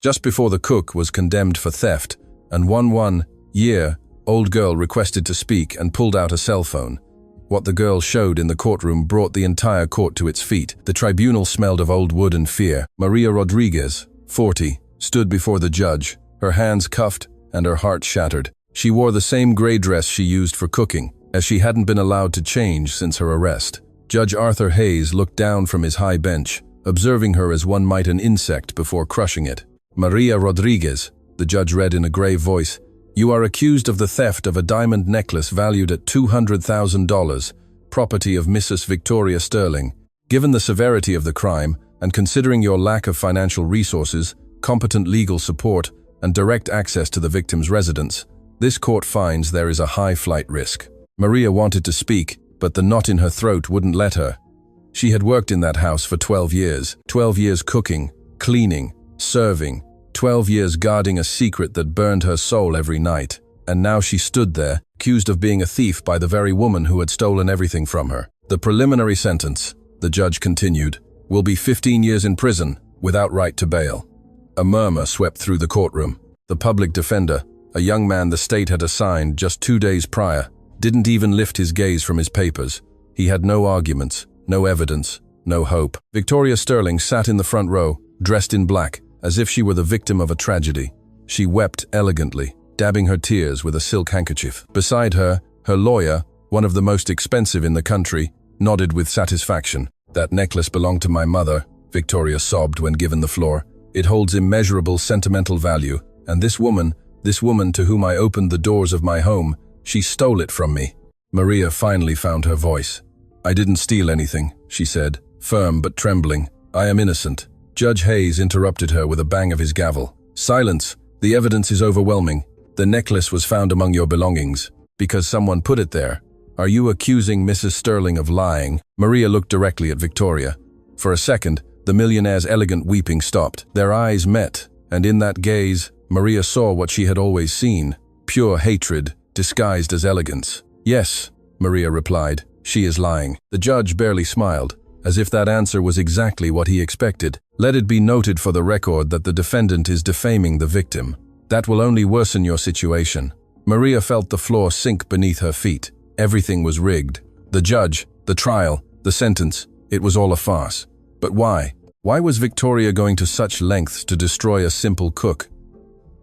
Just before the cook was condemned for theft, an 11-year-old girl requested to speak and pulled out a cell phone. What the girl showed in the courtroom brought the entire court to its feet. The tribunal smelled of old wood and fear. Maria Rodriguez, 40, stood before the judge, her hands cuffed and her heart shattered. She wore the same gray dress she used for cooking, as she hadn't been allowed to change since her arrest. Judge Arthur Hayes looked down from his high bench, observing her as one might an insect before crushing it. Maria Rodriguez, the judge read in a grave voice, "You are accused of the theft of a diamond necklace valued at $200,000, property of Mrs. Victoria Sterling. Given the severity of the crime, and considering your lack of financial resources, competent legal support, and direct access to the victim's residence, this court finds there is a high flight risk." Maria wanted to speak, but the knot in her throat wouldn't let her. She had worked in that house for 12 years. 12 years cooking, cleaning, serving. 12 years guarding a secret that burned her soul every night. And now she stood there, accused of being a thief by the very woman who had stolen everything from her. "The preliminary sentence," the judge continued, "will be 15 years in prison, without right to bail." A murmur swept through the courtroom. The public defender, a young man the state had assigned just 2 days prior, didn't even lift his gaze from his papers. He had no arguments, no evidence, no hope. Victoria Sterling sat in the front row, dressed in black, as if she were the victim of a tragedy. She wept elegantly, dabbing her tears with a silk handkerchief. Beside her, her lawyer, one of the most expensive in the country, nodded with satisfaction. "That necklace belonged to my mother," Victoria sobbed when given the floor. "It holds immeasurable sentimental value, and this woman to whom I opened the doors of my home, she stole it from me." Maria finally found her voice. "I didn't steal anything," she said, firm but trembling. "I am innocent." Judge Hayes interrupted her with a bang of his gavel. "Silence! The evidence is overwhelming. The necklace was found among your belongings, because someone put it there. Are you accusing Mrs. Sterling of lying?" Maria looked directly at Victoria. For a second, the Millionaire's elegant weeping stopped. Their eyes met, and in that gaze, Maria saw what she had always seen, pure hatred, disguised as elegance. "Yes," Maria replied, "she is lying." The judge barely smiled, as if that answer was exactly what he expected. "Let it be noted for the record that the defendant is defaming the victim. That will only worsen your situation." Maria felt the floor sink beneath her feet. Everything was rigged. The judge, the trial, the sentence, it was all a farce. But why? Why was Victoria going to such lengths to destroy a simple cook?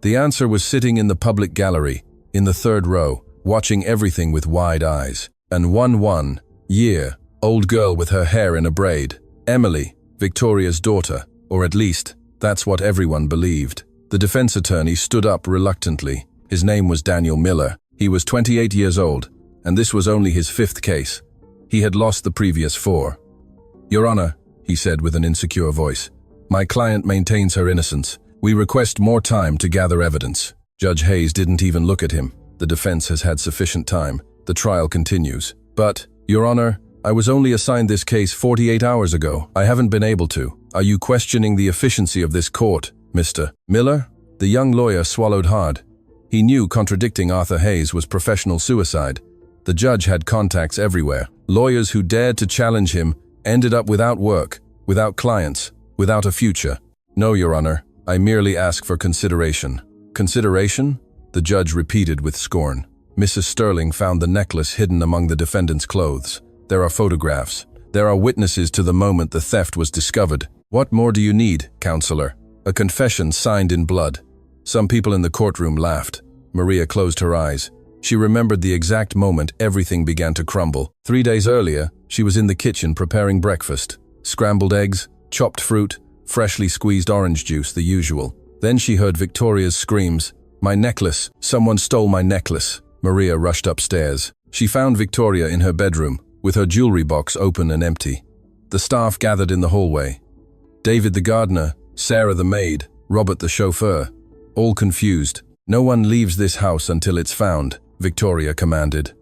The answer was sitting in the public gallery, in the third row, watching everything with wide eyes. An 11-year-old girl with her hair in a braid. Emily, Victoria's daughter, or at least, that's what everyone believed. The defense attorney stood up reluctantly. His name was Daniel Miller. He was 28 years old, and this was only his 5th case. He had lost the previous 4. "Your Honor," he said with an insecure voice, "my client maintains her innocence. We request more time to gather evidence." Judge Hayes didn't even look at him. "The defense has had sufficient time. The trial continues." "But, Your Honor, I was only assigned this case 48 hours ago. I haven't been able to." "Are you questioning the efficiency of this court, Mr. Miller?" The young lawyer swallowed hard. He knew contradicting Arthur Hayes was professional suicide. The judge had contacts everywhere. Lawyers who dared to challenge him ended up without work, without clients, without a future. "No, Your Honor, I merely ask for consideration." "Consideration?" the judge repeated with scorn. "Mrs. Sterling found the necklace hidden among the defendant's clothes. There are photographs. There are witnesses to the moment the theft was discovered. What more do you need, counselor? A confession signed in blood." Some people in the courtroom laughed. Maria closed her eyes. She remembered the exact moment everything began to crumble. 3 days earlier, she was in the kitchen preparing breakfast. Scrambled eggs, chopped fruit, freshly squeezed orange juice, the usual. Then she heard Victoria's screams. "My necklace! Someone stole my necklace!" Maria rushed upstairs. She found Victoria in her bedroom, with her jewelry box open and empty. The staff gathered in the hallway. David the gardener, Sarah the maid, Robert the chauffeur, all confused. "No one leaves this house until it's found," Victoria commanded.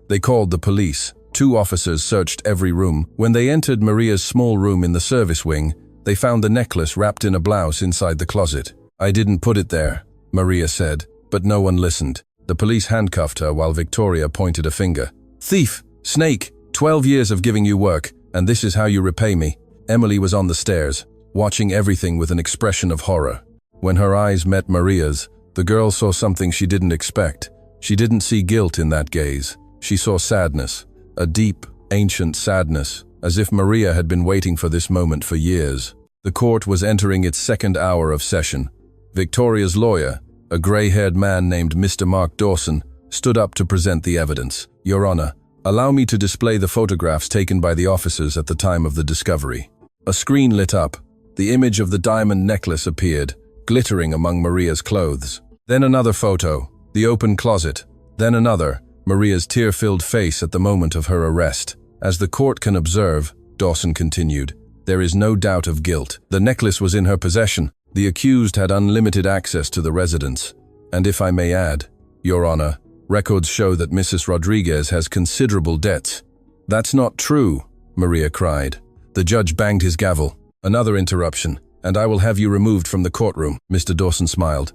They called the police. 2 officers searched every room. When they entered Maria's small room in the service wing, they found the necklace wrapped in a blouse inside the closet. "I didn't put it there," Maria said, but no one listened. The police handcuffed her while Victoria pointed a finger. "Thief! Snake! 12 years of giving you work, and this is how you repay me." Emily was on the stairs, watching everything with an expression of horror. When her eyes met Maria's, the girl saw something she didn't expect. She didn't see guilt in that gaze. She saw sadness, a deep, ancient sadness, as if Maria had been waiting for this moment for years. The court was entering its second hour of session. Victoria's lawyer, a gray-haired man named Mr. Mark Dawson, stood up to present the evidence. Your Honor, allow me to display the photographs taken by the officers at the time of the discovery. A screen lit up. The image of the diamond necklace appeared, glittering among Maria's clothes. Then another photo, the open closet. Then another, Maria's tear-filled face at the moment of her arrest. As the court can observe, Dawson continued, there is no doubt of guilt. The necklace was in her possession. The accused had unlimited access to the residence. And if I may add, Your Honor, records show that Mrs. Rodriguez has considerable debts. That's not true, Maria cried. The judge banged his gavel. Another interruption, and I will have you removed from the courtroom, Mr. Dawson smiled.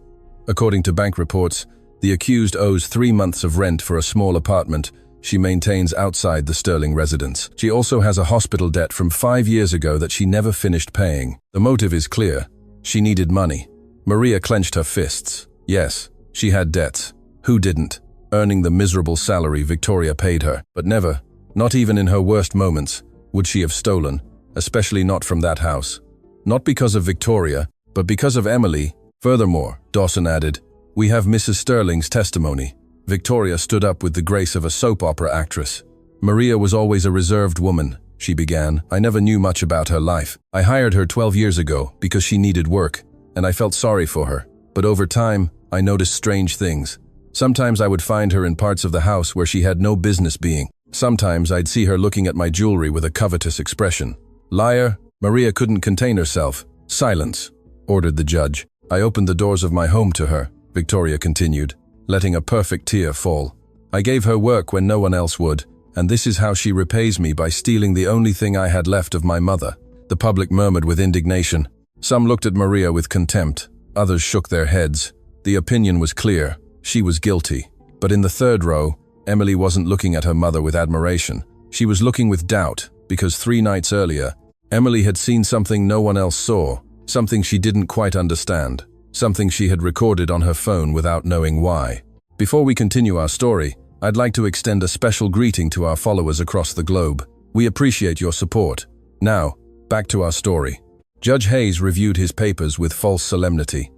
According to bank reports, the accused owes 3 months of rent for a small apartment she maintains outside the Sterling residence. She also has a hospital debt from 5 years ago that she never finished paying. The motive is clear. She needed money. Maria clenched her fists. Yes, she had debts. Who didn't? Earning the miserable salary Victoria paid her. But never, not even in her worst moments, would she have stolen, especially not from that house. Not because of Victoria, but because of Emily. Furthermore, Dawson added, we have Mrs. Sterling's testimony. Victoria stood up with the grace of a soap opera actress. Maria was always a reserved woman, she began. I never knew much about her life. I hired her 12 years ago because she needed work, and I felt sorry for her. But over time, I noticed strange things. Sometimes I would find her in parts of the house where she had no business being. Sometimes I'd see her looking at my jewelry with a covetous expression. Liar, Maria couldn't contain herself. Silence, ordered the judge. I opened the doors of my home to her, Victoria continued, letting a perfect tear fall. I gave her work when no one else would, and this is how she repays me by stealing the only thing I had left of my mother. The public murmured with indignation. Some looked at Maria with contempt. Others shook their heads. The opinion was clear. She was guilty. But in the third row, Emily wasn't looking at her mother with admiration. She was looking with doubt, because 3 nights earlier, Emily had seen something no one else saw, something she didn't quite understand, something she had recorded on her phone without knowing why. Before we continue our story, I'd like to extend a special greeting to our followers across the globe. We appreciate your support. Now, back to our story. Judge Hayes reviewed his papers with false solemnity.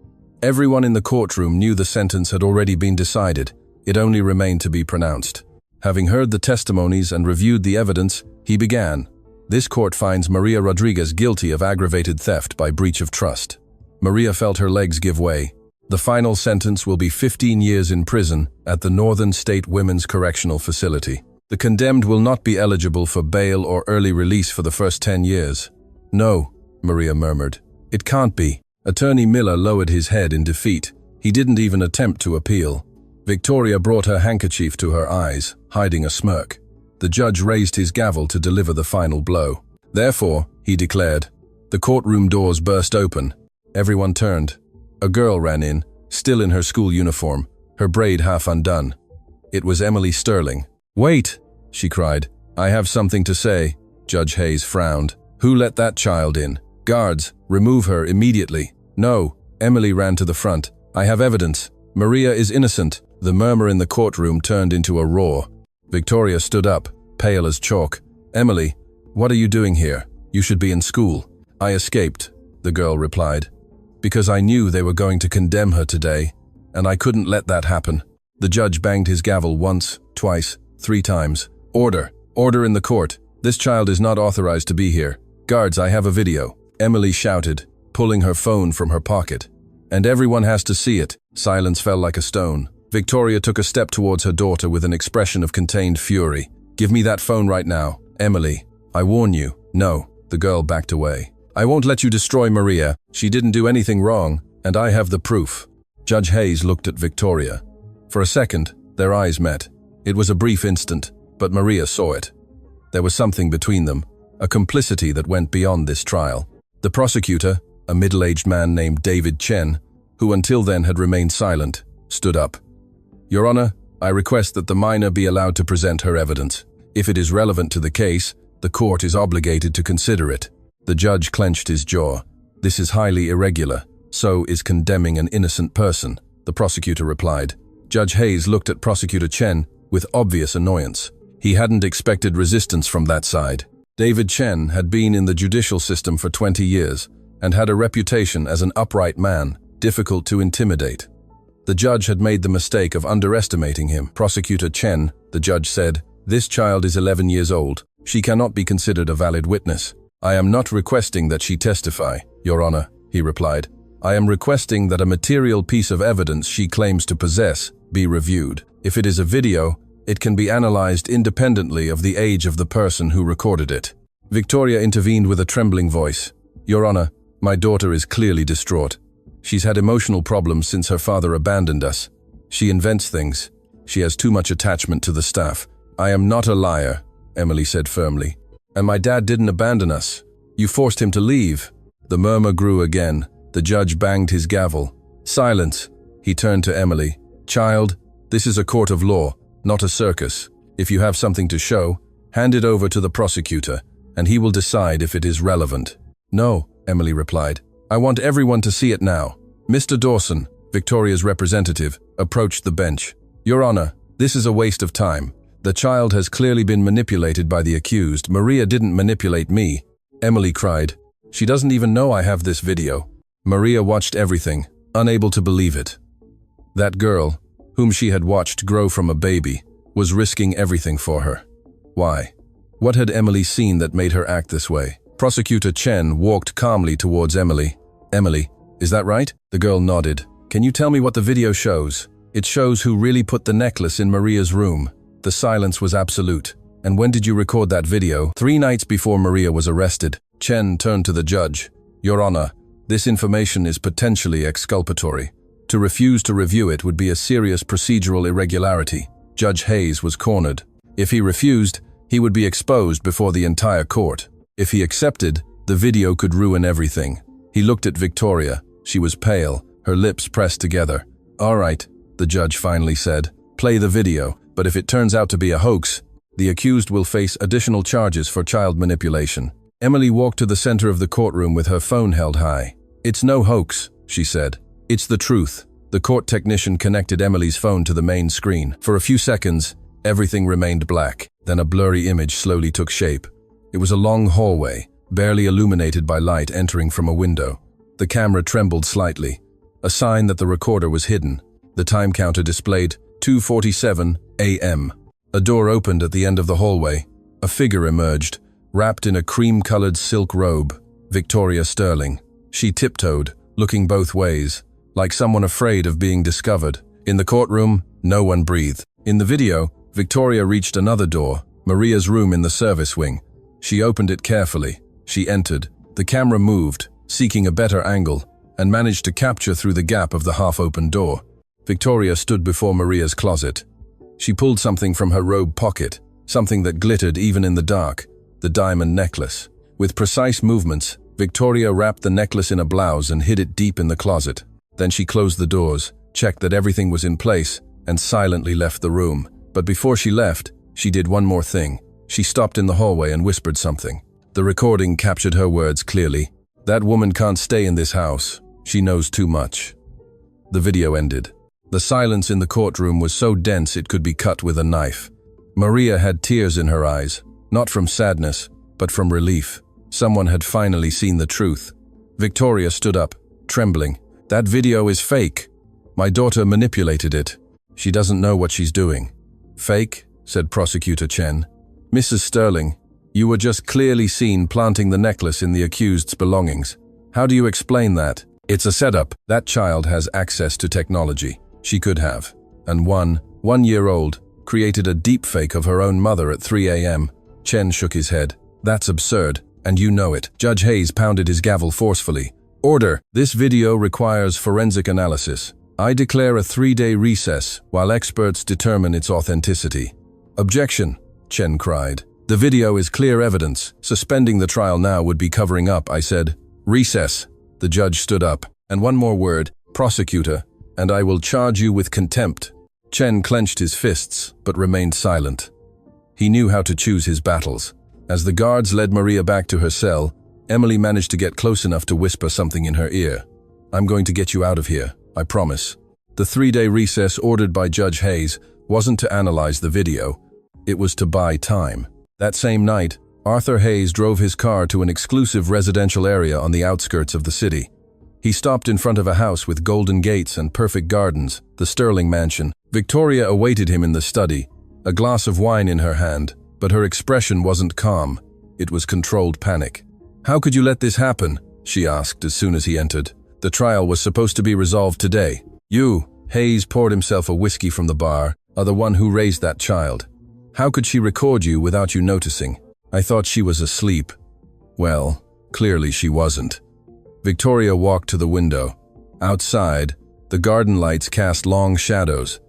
Everyone in the courtroom knew the sentence had already been decided. It only remained to be pronounced. Having heard the testimonies and reviewed the evidence, he began. This court finds Maria Rodriguez guilty of aggravated theft by breach of trust. Maria felt her legs give way. The final sentence will be 15 years in prison at the Northern State Women's Correctional Facility. The condemned will not be eligible for bail or early release for the first 10 years. No, Maria murmured. It can't be. Attorney Miller lowered his head in defeat. He didn't even attempt to appeal. Victoria brought her handkerchief to her eyes, hiding a smirk. The judge raised his gavel to deliver the final blow. Therefore, he declared, the courtroom doors burst open. Everyone turned. A girl ran in, still in her school uniform, her braid half undone. It was Emily Sterling. Wait, she cried. I have something to say. Judge Hayes frowned. Who let that child in? Guards, remove her immediately. No, Emily ran to the front. I have evidence. Maria is innocent. The murmur in the courtroom turned into a roar. Victoria stood up, pale as chalk. Emily, what are you doing here? You should be in school. I escaped, the girl replied, because I knew they were going to condemn her today, and I couldn't let that happen. The judge banged his gavel once, twice, 3 times. Order! Order in the court. This child is not authorized to be here. Guards, I have a video. Emily shouted, pulling her phone from her pocket. And everyone has to see it. Silence fell like a stone. Victoria took a step towards her daughter with an expression of contained fury. Give me that phone right now. Emily, I warn you. No, the girl backed away. I won't let you destroy Maria. She didn't do anything wrong, and I have the proof. Judge Hayes looked at Victoria. For a second, their eyes met. It was a brief instant, but Maria saw it. There was something between them, a complicity that went beyond this trial. The prosecutor, a middle-aged man named David Chen, who until then had remained silent, stood up. Your Honor, I request that the minor be allowed to present her evidence. If it is relevant to the case, the court is obligated to consider it. The judge clenched his jaw. This is highly irregular. So is condemning an innocent person, the prosecutor replied. Judge Hayes looked at Prosecutor Chen with obvious annoyance. He hadn't expected resistance from that side. David Chen had been in the judicial system for 20 years and had a reputation as an upright man, difficult to intimidate. The judge had made the mistake of underestimating him. Prosecutor Chen, the judge said, "This child is 11 years old. She cannot be considered a valid witness." "I am not requesting that she testify, Your Honor," he replied. "I am requesting that a material piece of evidence she claims to possess be reviewed. If it is a video, it can be analyzed independently of the age of the person who recorded it." Victoria intervened with a trembling voice. "Your Honor, my daughter is clearly distraught. She's had emotional problems since her father abandoned us. She invents things. She has too much attachment to the staff." "I am not a liar," Emily said firmly. "And my dad didn't abandon us. You forced him to leave." The murmur grew again. The judge banged his gavel. "Silence." He turned to Emily. "Child, this is a court of law, not a circus. If you have something to show, hand it over to the prosecutor, and he will decide if it is relevant." "No," Emily replied. "I want everyone to see it now." Mr. Dawson, Victoria's representative, approached the bench. "Your Honor, this is a waste of time. The child has clearly been manipulated by the accused. Maria didn't manipulate me." Emily cried. "She doesn't even know I have this video." Maria watched everything, unable to believe it. That girl, whom she had watched grow from a baby, was risking everything for her. Why? What had Emily seen that made her act this way? Prosecutor Chen walked calmly towards Emily. "Emily, is that right?" The girl nodded. "Can you tell me what the video shows?" "It shows who really put the necklace in Maria's room." The silence was absolute. "And when did you record that video?" 3 nights before Maria was arrested. Chen turned to the judge. "Your Honor, this information is potentially exculpatory. To refuse to review it would be a serious procedural irregularity." Judge Hayes was cornered. If he refused, he would be exposed before the entire court. If he accepted, the video could ruin everything. He looked at Victoria. She was pale, her lips pressed together. "All right," the judge finally said. "Play the video, but if it turns out to be a hoax, the accused will face additional charges for child manipulation." Emily walked to the center of the courtroom with her phone held high. "It's no hoax," she said. "It's the truth." The court technician connected Emily's phone to the main screen. For a few seconds, everything remained black. Then a blurry image slowly took shape. It was a long hallway, barely illuminated by light entering from a window. The camera trembled slightly, a sign that the recorder was hidden. The time counter displayed 2:47 a.m. A door opened at the end of the hallway. A figure emerged, wrapped in a cream-colored silk robe. Victoria Sterling. She tiptoed, looking both ways, like someone afraid of being discovered. In the courtroom, no one breathed. In the video, Victoria reached another door, Maria's room in the service wing. She opened it carefully. She entered. The camera moved, seeking a better angle, and managed to capture through the gap of the half-open door. Victoria stood before Maria's closet. She pulled something from her robe pocket, something that glittered even in the dark, the diamond necklace. With precise movements, Victoria wrapped the necklace in a blouse and hid it deep in the closet. Then she closed the doors, checked that everything was in place, and silently left the room. But before she left, she did one more thing. She stopped in the hallway and whispered something. The recording captured her words clearly. "That woman can't stay in this house. She knows too much." The video ended. The silence in the courtroom was so dense it could be cut with a knife. Maria had tears in her eyes, not from sadness, but from relief. Someone had finally seen the truth. Victoria stood up, trembling. "That video is fake. My daughter manipulated it. She doesn't know what she's doing." "Fake?" said Prosecutor Chen. "Mrs. Sterling, you were just clearly seen planting the necklace in the accused's belongings. How do you explain that?" "It's a setup. That child has access to technology. She could have. And one-year-old, created a deepfake of her own mother at 3 a.m. Chen shook his head. "That's absurd, and you know it." Judge Hayes pounded his gavel forcefully. "Order! This video requires forensic analysis. I declare a 3-day recess while experts determine its authenticity." "Objection!" Chen cried. "The video is clear evidence. Suspending the trial now would be covering up," I said. "Recess." The judge stood up. "And one more word, prosecutor, and I will charge you with contempt." Chen clenched his fists, but remained silent. He knew how to choose his battles. As the guards led Maria back to her cell, Emily managed to get close enough to whisper something in her ear. I'm going to get you out of here, I promise. The 3-day recess ordered by Judge Hayes wasn't to analyze the video. It was to buy time. That same night, Arthur Hayes drove his car to an exclusive residential area on the outskirts of the city. He stopped in front of a house with golden gates and perfect gardens, the Sterling Mansion. Victoria awaited him in the study, a glass of wine in her hand, but her expression wasn't calm. It was controlled panic. "How could you let this happen?" she asked as soon as he entered. "The trial was supposed to be resolved today. You," Hayes poured himself a whiskey from the bar, "are the one who raised that child. How could she record you without you noticing? I thought she was asleep." Well, clearly she wasn't. Victoria walked to the window. Outside, the garden lights cast long shadows.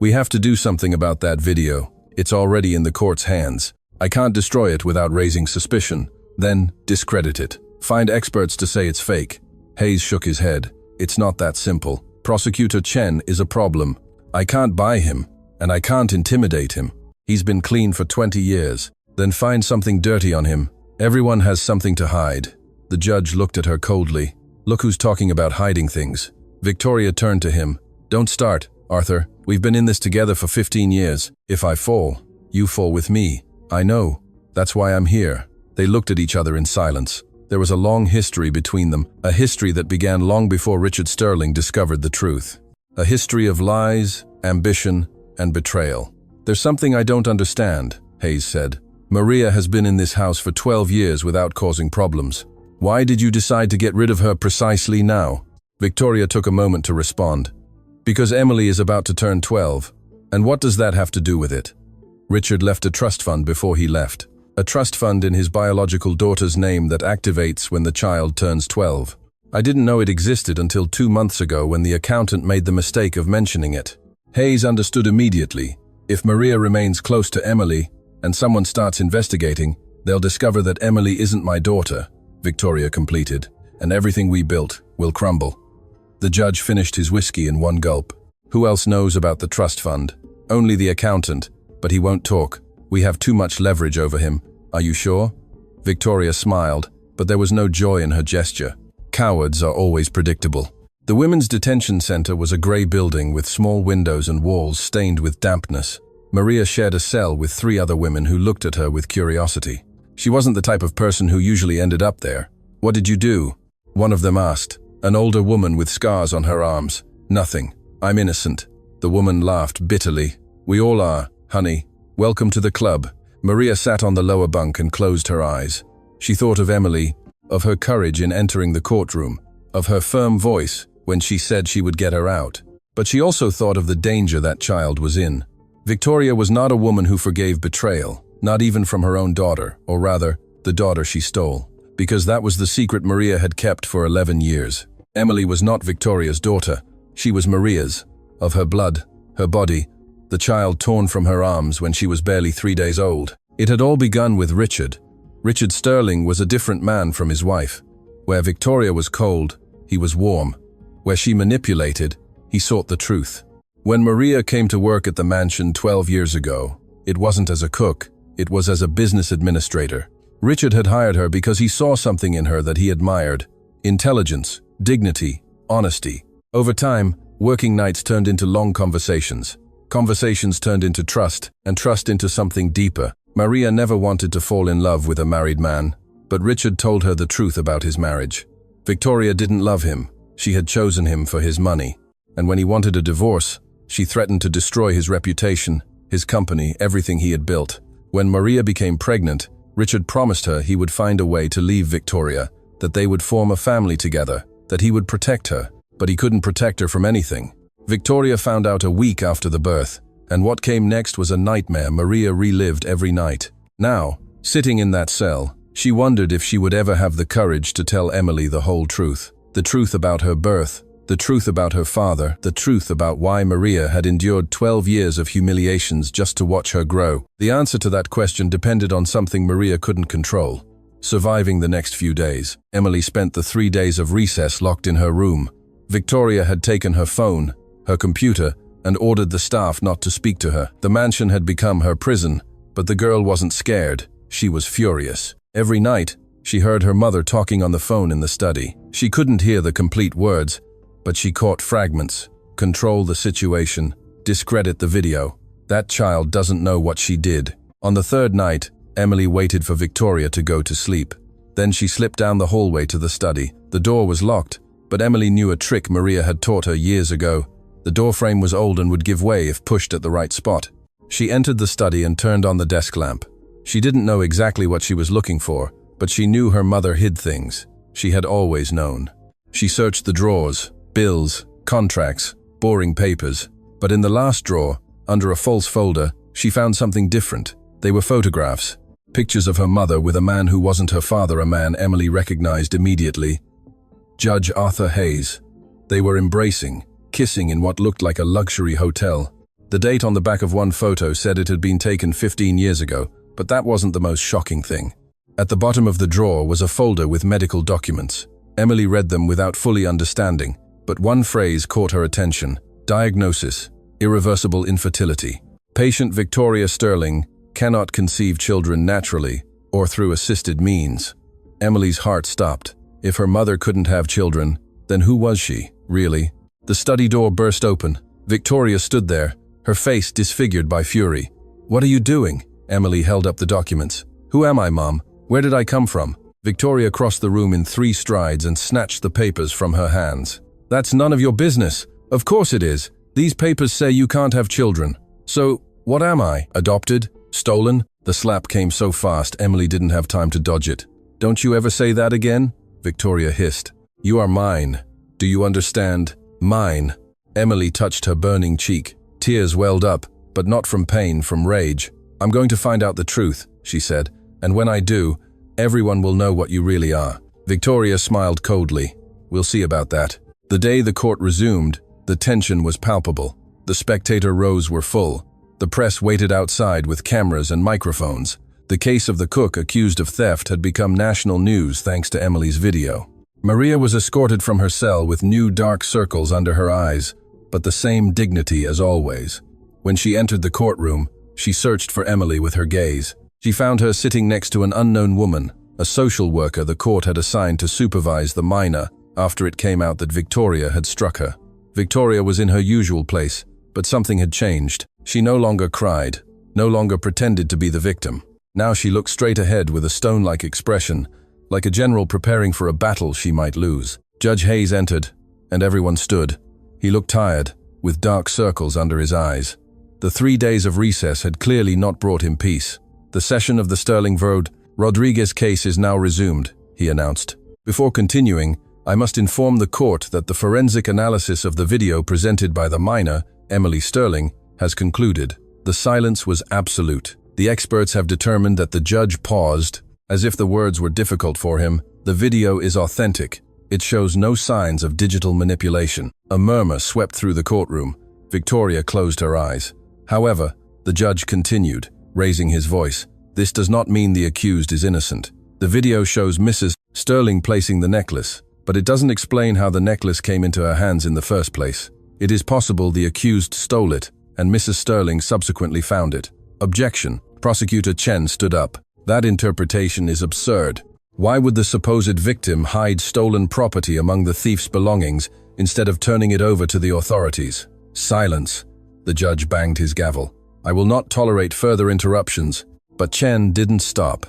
"We have to do something about that video. It's already in the court's hands. I can't destroy it without raising suspicion. Then, discredit it. Find experts to say it's fake." Hayes shook his head. "It's not that simple. Prosecutor Chen is a problem. I can't buy him, and I can't intimidate him. He's been clean for 20 years. Then find something dirty on him. Everyone has something to hide." The judge looked at her coldly. "Look who's talking about hiding things." Victoria turned to him. "Don't start, Arthur. We've been in this together for 15 years. If I fall, you fall with me. I know. That's why I'm here." They looked at each other in silence. There was a long history between them, a history that began long before Richard Sterling discovered the truth. A history of lies, ambition, and betrayal. "There's something I don't understand," Hayes said. "Maria has been in this house for 12 years without causing problems. Why did you decide to get rid of her precisely now?" Victoria took a moment to respond. "Because Emily is about to turn 12. And what does that have to do with it?" Richard left a trust fund before he left. A trust fund in his biological daughter's name that activates when the child turns 12. "I didn't know it existed until 2 months ago when the accountant made the mistake of mentioning it." Hayes understood immediately. If Maria remains close to Emily and someone starts investigating, they'll discover that Emily isn't my daughter, Victoria completed, and everything we built will crumble. The judge finished his whiskey in one gulp. "Who else knows about the trust fund?" "Only the accountant, but he won't talk. We have too much leverage over him. Are you sure?" Victoria smiled, but there was no joy in her gesture. Cowards are always predictable. The women's detention center was a gray building with small windows and walls stained with dampness. Maria shared a cell with 3 other women who looked at her with curiosity. She wasn't the type of person who usually ended up there. "What did you do?" one of them asked, an older woman with scars on her arms. "Nothing. I'm innocent." The woman laughed bitterly. "We all are, honey. Welcome to the club." Maria sat on the lower bunk and closed her eyes. She thought of Emily, of her courage in entering the courtroom, of her firm voice when she said she would get her out. But she also thought of the danger that child was in. Victoria was not a woman who forgave betrayal, not even from her own daughter, or rather, the daughter she stole, because that was the secret Maria had kept for 11 years. Emily was not Victoria's daughter. She was Maria's, of her blood, her body, the child torn from her arms when she was barely 3 days old. It had all begun with Richard. Richard Sterling was a different man from his wife. Where Victoria was cold, he was warm. Where she manipulated, he sought the truth. When Maria came to work at the mansion 12 years ago, it wasn't as a cook, it was as a business administrator. Richard had hired her because he saw something in her that he admired: intelligence, dignity, honesty. Over time, working nights turned into long conversations. Conversations turned into trust, and trust into something deeper. Maria never wanted to fall in love with a married man, but Richard told her the truth about his marriage. Victoria didn't love him. She had chosen him for his money. And when he wanted a divorce, she threatened to destroy his reputation, his company, everything he had built. When Maria became pregnant, Richard promised her he would find a way to leave Victoria, that they would form a family together, that he would protect her, but he couldn't protect her from anything. Victoria found out a week after the birth, and what came next was a nightmare Maria relived every night. Now, sitting in that cell, she wondered if she would ever have the courage to tell Emily the whole truth. The truth about her birth, the truth about her father, the truth about why Maria had endured 12 years of humiliations just to watch her grow. The answer to that question depended on something Maria couldn't control: surviving the next few days. Emily spent the 3 days of recess locked in her room. Victoria had taken her phone, her computer, and ordered the staff not to speak to her. The mansion had become her prison, but the girl wasn't scared. She was furious. Every night, she heard her mother talking on the phone in the study. She couldn't hear the complete words, but she caught fragments. Control the situation. Discredit the video. That child doesn't know what she did. On the third night, Emily waited for Victoria to go to sleep. Then she slipped down the hallway to the study. The door was locked, but Emily knew a trick Maria had taught her years ago. The doorframe was old and would give way if pushed at the right spot. She entered the study and turned on the desk lamp. She didn't know exactly what she was looking for, but she knew her mother hid things. She had always known. She searched the drawers, bills, contracts, boring papers. But in the last drawer, under a false folder, she found something different. They were photographs. Pictures of her mother with a man who wasn't her father, a man Emily recognized immediately. Judge Arthur Hayes. They were embracing, kissing in what looked like a luxury hotel. The date on the back of one photo said it had been taken 15 years ago, but that wasn't the most shocking thing. At the bottom of the drawer was a folder with medical documents. Emily read them without fully understanding, but one phrase caught her attention. Diagnosis: irreversible infertility. Patient Victoria Sterling cannot conceive children naturally or through assisted means. Emily's heart stopped. If her mother couldn't have children, then who was she, really? The study door burst open. Victoria stood there, her face disfigured by fury. "What are you doing?" Emily held up the documents. "Who am I, Mom? Where did I come from?" Victoria crossed the room in 3 strides and snatched the papers from her hands. "That's none of your business." "Of course it is. These papers say you can't have children. So, what am I? Adopted? Stolen?" The slap came so fast Emily didn't have time to dodge it. "Don't you ever say that again?" Victoria hissed. "You are mine. Do you understand? Mine." Emily touched her burning cheek. Tears welled up, but not from pain, from rage. "I'm going to find out the truth," she said, "and when I do, everyone will know what you really are." Victoria smiled coldly. "We'll see about that." The day the court resumed, the tension was palpable. The spectator rows were full. The press waited outside with cameras and microphones. The case of the cook accused of theft had become national news thanks to Emily's video. Maria was escorted from her cell with new dark circles under her eyes, but the same dignity as always. When she entered the courtroom, she searched for Emily with her gaze. She found her sitting next to an unknown woman, a social worker the court had assigned to supervise the minor after it came out that Victoria had struck her. Victoria was in her usual place, but something had changed. She no longer cried, no longer pretended to be the victim. Now she looked straight ahead with a stone-like expression, like a general preparing for a battle she might lose. Judge Hayes entered, and everyone stood. He looked tired, with dark circles under his eyes. The 3 days of recess had clearly not brought him peace. "The session of the Sterling v. Rodriguez case is now resumed," he announced. "Before continuing, I must inform the court that the forensic analysis of the video presented by the minor, Emily Sterling, has concluded. The silence was absolute. The experts have determined that the judge paused, as if the words were difficult for him. The video is authentic. It shows no signs of digital manipulation." A murmur swept through the courtroom. Victoria closed her eyes. However, the judge continued, raising his voice. "This does not mean the accused is innocent. The video shows Mrs. Sterling placing the necklace, but it doesn't explain how the necklace came into her hands in the first place. It is possible the accused stole it, and Mrs. Sterling subsequently found it." Objection. Prosecutor Chen stood up. "That interpretation is absurd. Why would the supposed victim hide stolen property among the thief's belongings instead of turning it over to the authorities?" Silence. The judge banged his gavel. "I will not tolerate further interruptions." But Chen didn't stop.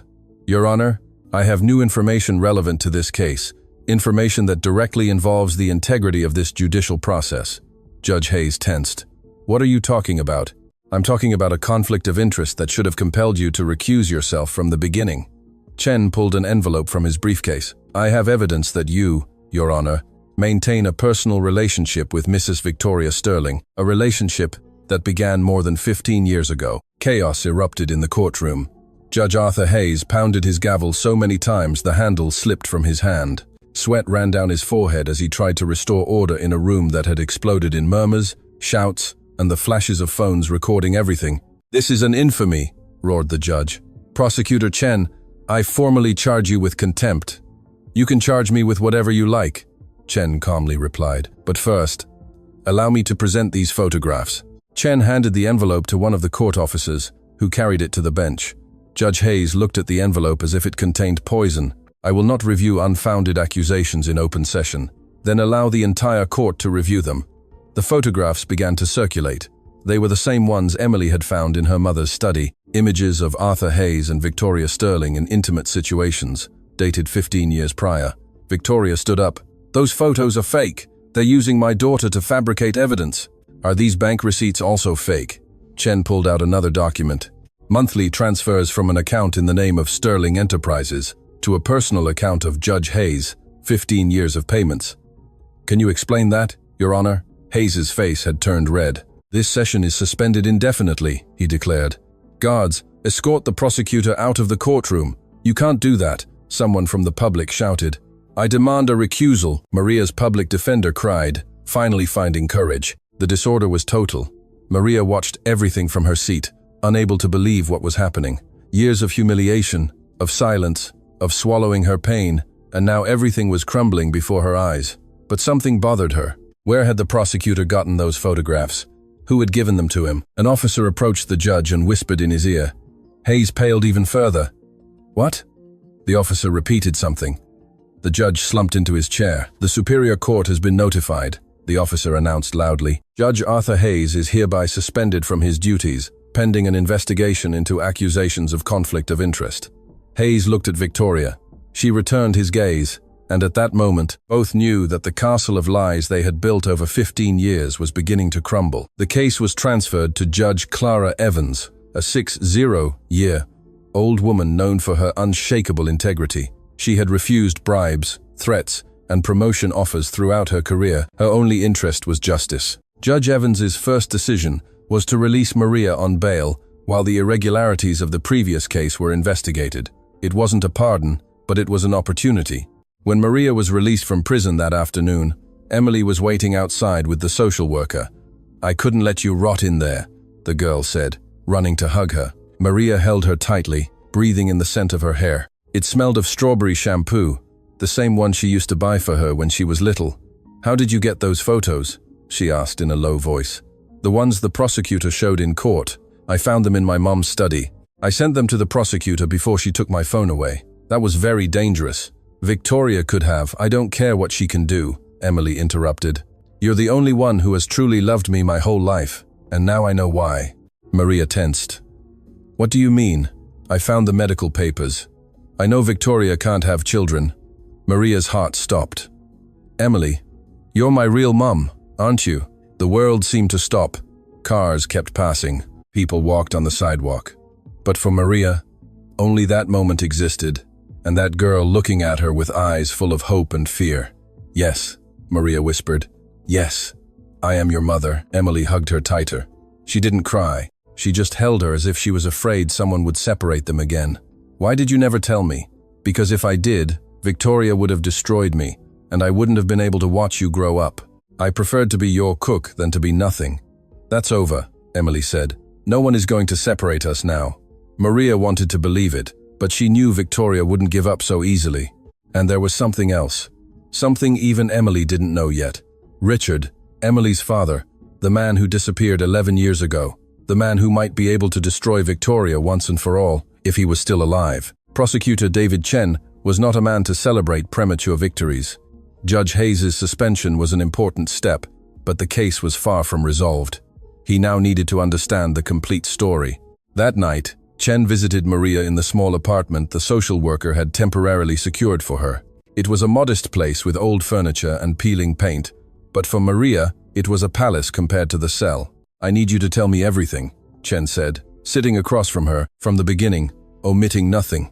"Your Honor, I have new information relevant to this case, information that directly involves the integrity of this judicial process." Judge Hayes tensed. "What are you talking about?" "I'm talking about a conflict of interest that should have compelled you to recuse yourself from the beginning." Chen pulled an envelope from his briefcase. "I have evidence that you, Your Honor, maintain a personal relationship with Mrs. Victoria Sterling, a relationship that began more than 15 years ago." Chaos erupted in the courtroom. Judge Arthur Hayes pounded his gavel so many times the handle slipped from his hand. Sweat ran down his forehead as he tried to restore order in a room that had exploded in murmurs, shouts, and the flashes of phones recording everything. "This is an infamy," roared the judge. "Prosecutor Chen, I formally charge you with contempt." "You can charge me with whatever you like," Chen calmly replied. "But first, allow me to present these photographs." Chen handed the envelope to one of the court officers, who carried it to the bench. Judge Hayes looked at the envelope as if it contained poison. I will not review unfounded accusations in open session. Then allow the entire court to review them. The photographs began to circulate. They were the same ones Emily had found in her mother's study, images of Arthur Hayes and Victoria Sterling in intimate situations, dated 15 years prior. Victoria stood up. "Those photos are fake. They're using my daughter to fabricate evidence." "Are these bank receipts also fake?" Chen pulled out another document. "Monthly transfers from an account in the name of Sterling Enterprises to a personal account of Judge Hayes, 15 years of payments." "Can you explain that, Your Honor?" Hayes's face had turned red. "This session is suspended indefinitely," he declared. "Guards, escort the prosecutor out of the courtroom." "You can't do that," someone from the public shouted. "I demand a recusal," Maria's public defender cried, finally finding courage. The disorder was total. Maria watched everything from her seat, unable to believe what was happening. Years of humiliation, of silence, of swallowing her pain, and now everything was crumbling before her eyes. But something bothered her. Where had the prosecutor gotten those photographs? Who had given them to him? An officer approached the judge and whispered in his ear. Hayes paled even further. "What?" The officer repeated something. The judge slumped into his chair. "The Superior Court has been notified," the officer announced loudly. "Judge Arthur Hayes is hereby suspended from his duties, pending an investigation into accusations of conflict of interest." Hayes looked at Victoria. She returned his gaze, and at that moment, both knew that the castle of lies they had built over 15 years was beginning to crumble. The case was transferred to Judge Clara Evans, a 60-year-old woman known for her unshakable integrity. She had refused bribes, threats, and promotion offers throughout her career. Her only interest was justice. Judge Evans's first decision was to release Maria on bail while the irregularities of the previous case were investigated. It wasn't a pardon, but it was an opportunity. When Maria was released from prison that afternoon, Emily was waiting outside with the social worker. "I couldn't let you rot in there," the girl said, running to hug her. Maria held her tightly, breathing in the scent of her hair. It smelled of strawberry shampoo, the same one she used to buy for her when she was little. "How did you get those photos?" she asked in a low voice. "The ones the prosecutor showed in court. I found them in my mom's study. I sent them to the prosecutor before she took my phone away. That was very dangerous. Victoria could have. I don't care what she can do," Emily interrupted. "You're the only one who has truly loved me my whole life, and now I know why." Maria tensed. "What do you mean?" "I found the medical papers. I know Victoria can't have children." Maria's heart stopped. "Emily, you're my real mum, aren't you?" The world seemed to stop. Cars kept passing. People walked on the sidewalk. But for Maria, only that moment existed, and that girl looking at her with eyes full of hope and fear. "Yes," Maria whispered. "Yes, I am your mother." Emily hugged her tighter. She didn't cry. She just held her as if she was afraid someone would separate them again. "Why did you never tell me?" "Because if I did, Victoria would have destroyed me, and I wouldn't have been able to watch you grow up. I preferred to be your cook than to be nothing." "That's over," Emily said. "No one is going to separate us now." Maria wanted to believe it, but she knew Victoria wouldn't give up so easily. And there was something else. Something even Emily didn't know yet. Richard, Emily's father, the man who disappeared 11 years ago, the man who might be able to destroy Victoria once and for all, if he was still alive. Prosecutor David Chen was not a man to celebrate premature victories. Judge Hayes's suspension was an important step, but the case was far from resolved. He now needed to understand the complete story. That night, Chen visited Maria in the small apartment the social worker had temporarily secured for her. It was a modest place with old furniture and peeling paint, but for Maria, it was a palace compared to the cell. "I need you to tell me everything," Chen said, sitting across from her, from the beginning, omitting nothing.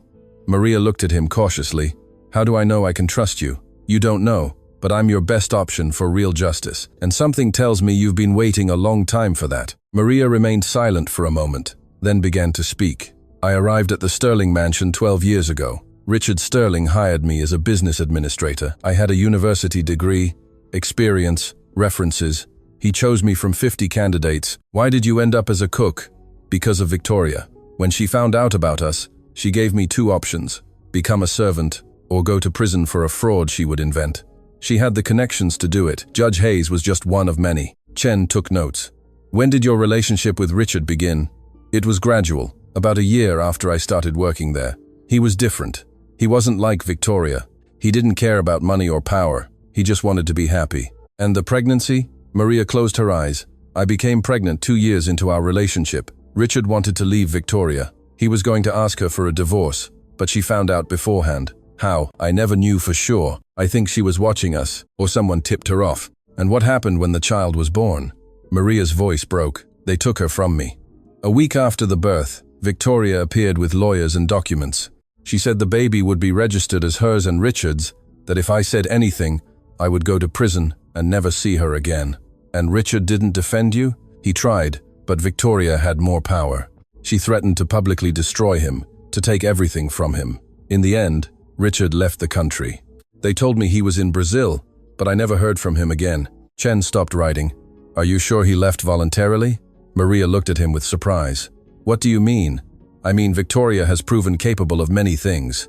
Maria looked at him cautiously. "How do I know I can trust you?" "You don't know, but I'm your best option for real justice, and something tells me you've been waiting a long time for that." Maria remained silent for a moment, then began to speak. "I arrived at the Sterling mansion 12 years ago. Richard Sterling hired me as a business administrator. I had a university degree, experience, references. He chose me from 50 candidates. Why did you end up as a cook?" "Because of Victoria. When she found out about us, she gave me two options: become a servant or go to prison for a fraud she would invent. She had the connections to do it. Judge Hayes was just one of many." Chen took notes. "When did your relationship with Richard begin?" "It was gradual, about a year after I started working there. He was different. He wasn't like Victoria. He didn't care about money or power. He just wanted to be happy. And the pregnancy? Maria closed her eyes. I became pregnant 2 years into our relationship. Richard wanted to leave Victoria. He was going to ask her for a divorce, but she found out beforehand. How? I never knew for sure. I think she was watching us, or someone tipped her off. And what happened when the child was born? Maria's voice broke. They took her from me. A week after the birth, Victoria appeared with lawyers and documents. She said the baby would be registered as hers and Richard's, that if I said anything, I would go to prison and never see her again. And Richard didn't defend you? He tried, but Victoria had more power. She threatened to publicly destroy him, to take everything from him. In the end, Richard left the country. They told me he was in Brazil, but I never heard from him again. Chen stopped writing. Are you sure he left voluntarily? Maria looked at him with surprise. What do you mean? I mean, Victoria has proven capable of many things.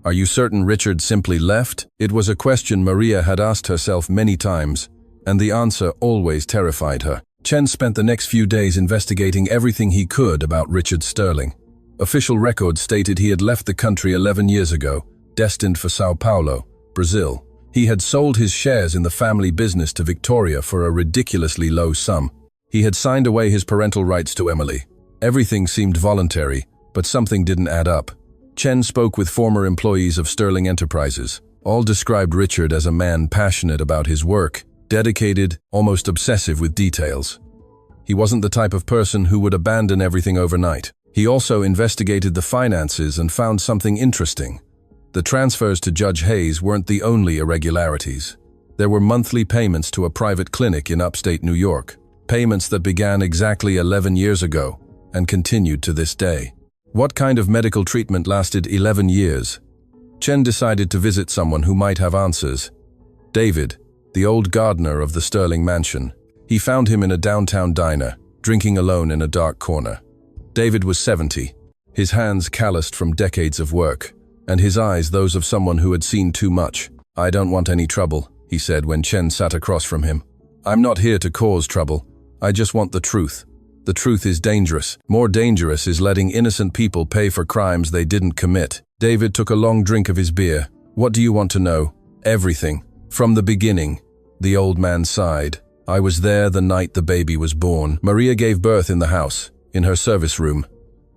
Are you certain Richard simply left? It was a question Maria had asked herself many times, and the answer always terrified her. Chen spent the next few days investigating everything he could about Richard Sterling. Official records stated he had left the country 11 years ago, destined for Sao Paulo, Brazil. He had sold his shares in the family business to Victoria for a ridiculously low sum. He had signed away his parental rights to Emily. Everything seemed voluntary, but something didn't add up. Chen spoke with former employees of Sterling Enterprises. All described Richard as a man passionate about his work, dedicated, almost obsessive with details. He wasn't the type of person who would abandon everything overnight. He also investigated the finances and found something interesting. The transfers to Judge Hayes weren't the only irregularities. There were monthly payments to a private clinic in upstate New York, payments that began exactly 11 years ago and continued to this day. What kind of medical treatment lasted 11 years? Chen decided to visit someone who might have answers. David, the old gardener of the Sterling mansion. He found him in a downtown diner, drinking alone in a dark corner. David was 70, his hands calloused from decades of work, and his eyes those of someone who had seen too much. I don't want any trouble, he said when Chen sat across from him. I'm not here to cause trouble. I just want the truth. The truth is dangerous. More dangerous is letting innocent people pay for crimes they didn't commit. David took a long drink of his beer. What do you want to know? Everything. From the beginning. The old man sighed. I was there the night the baby was born. Maria gave birth in the house, in her service room.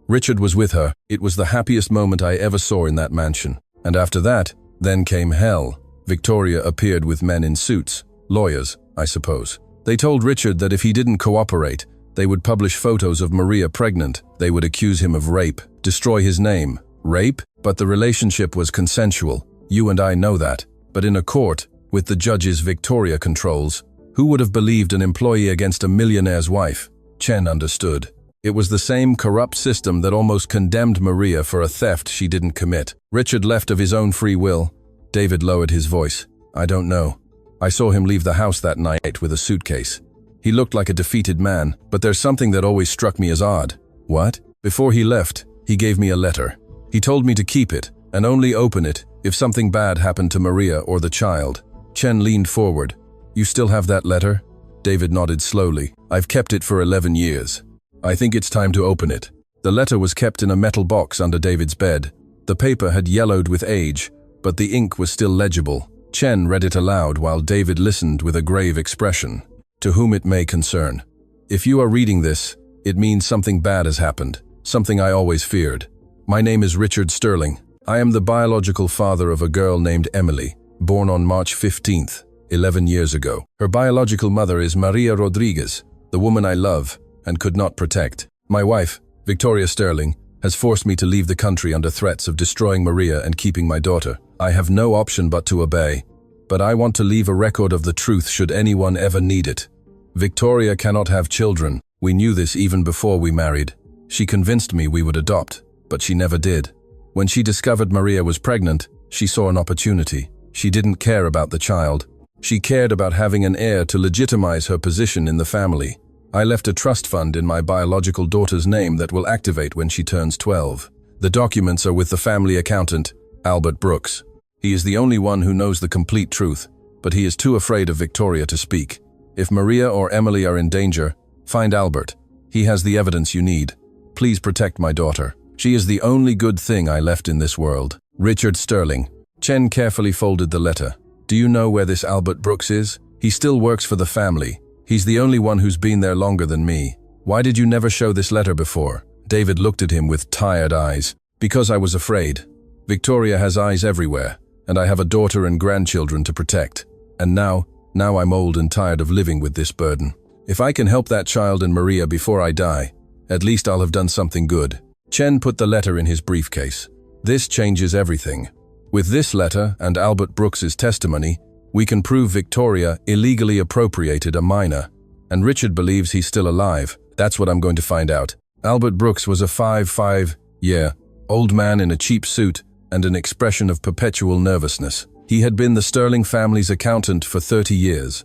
Richard was with her. It was the happiest moment I ever saw in that mansion. And after that, then came hell. Victoria appeared with men in suits. Lawyers, I suppose. They told Richard that if he didn't cooperate, they would publish photos of Maria pregnant. They would accuse him of rape, destroy his name. Rape? But the relationship was consensual. You and I know that. But in a court, with the judges Victoria controls, who would have believed an employee against a millionaire's wife? Chen understood. It was the same corrupt system that almost condemned Maria for a theft she didn't commit. Richard left of his own free will. David lowered his voice. I don't know. I saw him leave the house that night with a suitcase. He looked like a defeated man, but there's something that always struck me as odd. What? Before he left, he gave me a letter. He told me to keep it, and only open it if something bad happened to Maria or the child. Chen leaned forward. You still have that letter? David nodded slowly. I've kept it for 11 years. I think it's time to open it. The letter was kept in a metal box under David's bed. The paper had yellowed with age, but the ink was still legible. Chen read it aloud while David listened with a grave expression. To whom it may concern. If you are reading this, it means something bad has happened, something I always feared. My name is Richard Sterling. I am the biological father of a girl named Emily, born on March 15th, 11 years ago. Her biological mother is Maria Rodriguez, the woman I love and could not protect. My wife, Victoria Sterling, has forced me to leave the country under threats of destroying Maria and keeping my daughter. I have no option but to obey. But I want to leave a record of the truth should anyone ever need it. Victoria cannot have children. We knew this even before we married. She convinced me we would adopt, but she never did. When she discovered Maria was pregnant, she saw an opportunity. She didn't care about the child. She cared about having an heir to legitimize her position in the family. I left a trust fund in my biological daughter's name that will activate when she turns 12. The documents are with the family accountant, Albert Brooks. He is the only one who knows the complete truth, but he is too afraid of Victoria to speak. If Maria or Emily are in danger, find Albert. He has the evidence you need. Please protect my daughter. She is the only good thing I left in this world. Richard Sterling. Chen carefully folded the letter. Do you know where this Albert Brooks is? He still works for the family. He's the only one who's been there longer than me. Why did you never show this letter before? David looked at him with tired eyes. Because I was afraid. Victoria has eyes everywhere, and I have a daughter and grandchildren to protect. And now I'm old and tired of living with this burden. If I can help that child and Maria before I die, at least I'll have done something good. Chen put the letter in his briefcase. This changes everything. With this letter and Albert Brooks's testimony, we can prove Victoria illegally appropriated a minor. And Richard believes he's still alive. That's what I'm going to find out. Albert Brooks was a 55-year-old man in a cheap suit and an expression of perpetual nervousness. He had been the Sterling family's accountant for 30 years.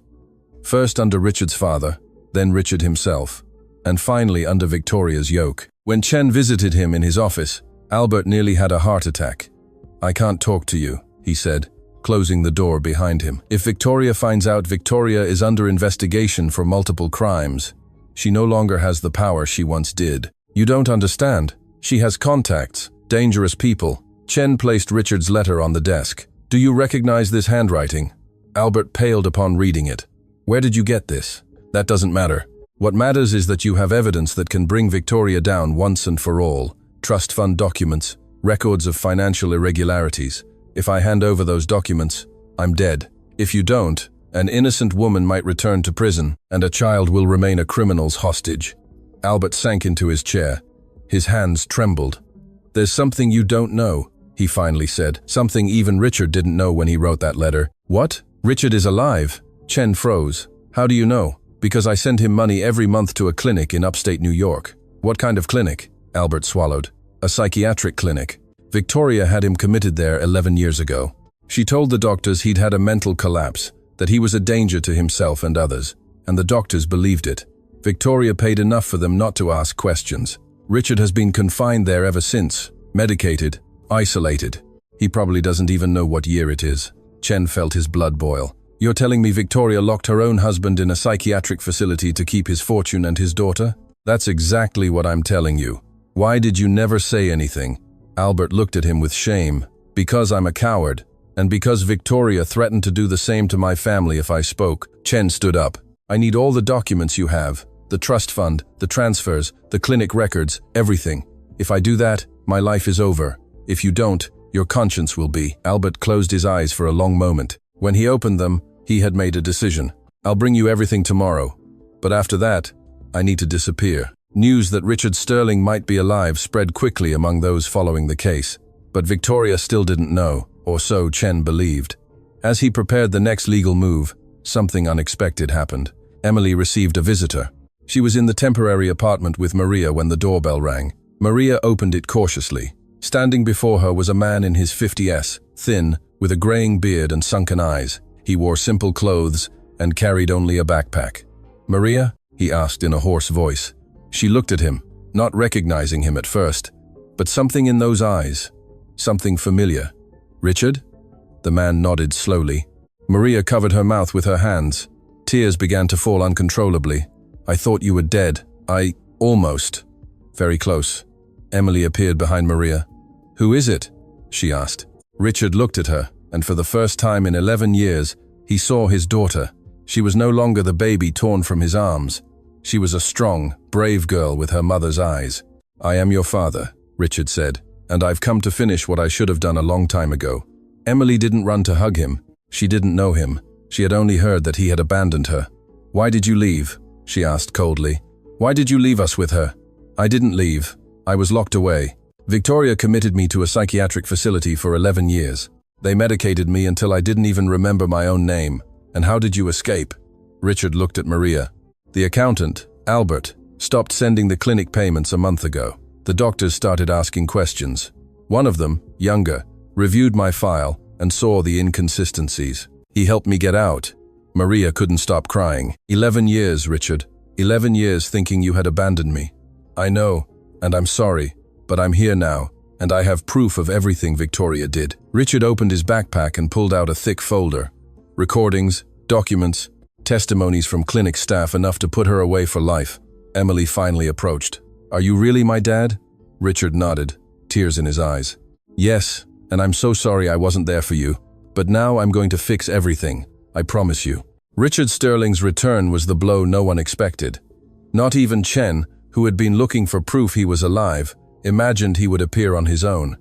First under Richard's father, then Richard himself, and finally under Victoria's yoke. When Chen visited him in his office, Albert nearly had a heart attack. I can't talk to you, he said, closing the door behind him. If Victoria finds out Victoria is under investigation for multiple crimes, she no longer has the power she once did. You don't understand. She has contacts, dangerous people. Chen placed Richard's letter on the desk. Do you recognize this handwriting? Albert paled upon reading it. Where did you get this? That doesn't matter. What matters is that you have evidence that can bring Victoria down once and for all. Trust fund documents, records of financial irregularities. If I hand over those documents, I'm dead. If you don't, an innocent woman might return to prison, and a child will remain a criminal's hostage. Albert sank into his chair. His hands trembled. There's something you don't know, he finally said. Something even Richard didn't know when he wrote that letter. What? Richard is alive? Chen froze. How do you know? Because I send him money every month to a clinic in upstate New York. What kind of clinic? Albert swallowed. A psychiatric clinic. Victoria had him committed there 11 years ago. She told the doctors he'd had a mental collapse, that he was a danger to himself and others, and the doctors believed it. Victoria paid enough for them not to ask questions. Richard has been confined there ever since, medicated, isolated. He probably doesn't even know what year it is. Chen felt his blood boil. You're telling me Victoria locked her own husband in a psychiatric facility to keep his fortune and his daughter? That's exactly what I'm telling you. Why did you never say anything? Albert looked at him with shame. Because I'm a coward, and because Victoria threatened to do the same to my family if I spoke. Chen stood up. I need all the documents you have. The trust fund, the transfers, the clinic records, everything. If I do that, my life is over. If you don't, your conscience will be. Albert closed his eyes for a long moment. When he opened them, he had made a decision. I'll bring you everything tomorrow. But after that, I need to disappear. News that Richard Sterling might be alive spread quickly among those following the case. But Victoria still didn't know, or so Chen believed. As he prepared the next legal move, something unexpected happened. Emily received a visitor. She was in the temporary apartment with Maria when the doorbell rang. Maria opened it cautiously. Standing before her was a man in his 50s, thin, with a graying beard and sunken eyes. He wore simple clothes and carried only a backpack. Maria? He asked in a hoarse voice. She looked at him, not recognizing him at first, but something in those eyes, something familiar. Richard? The man nodded slowly. Maria covered her mouth with her hands. Tears began to fall uncontrollably. I thought you were dead. Almost. Very close. Emily appeared behind Maria. Who is it? She asked. Richard looked at her, and for the first time in 11 years, he saw his daughter. She was no longer the baby torn from his arms. She was a strong, brave girl with her mother's eyes. I am your father, Richard said, and I've come to finish what I should have done a long time ago. Emily didn't run to hug him. She didn't know him. She had only heard that he had abandoned her. Why did you leave? She asked coldly. Why did you leave us with her? I didn't leave. I was locked away. Victoria committed me to a psychiatric facility for 11 years. They medicated me until I didn't even remember my own name. And how did you escape? Richard looked at Maria. The accountant, Albert, stopped sending the clinic payments a month ago. The doctors started asking questions. One of them, younger, reviewed my file and saw the inconsistencies. He helped me get out. Maria couldn't stop crying. 11 years, Richard. 11 years thinking you had abandoned me. I know, and I'm sorry, but I'm here now, and I have proof of everything Victoria did. Richard opened his backpack and pulled out a thick folder. Recordings, documents, testimonies from clinic staff, enough to put her away for life. Emily finally approached. Are you really my dad? Richard nodded, tears in his eyes. Yes, and I'm so sorry I wasn't there for you, but now I'm going to fix everything, I promise you. Richard Sterling's return was the blow no one expected. Not even Chen, who had been looking for proof he was alive, imagined he would appear on his own.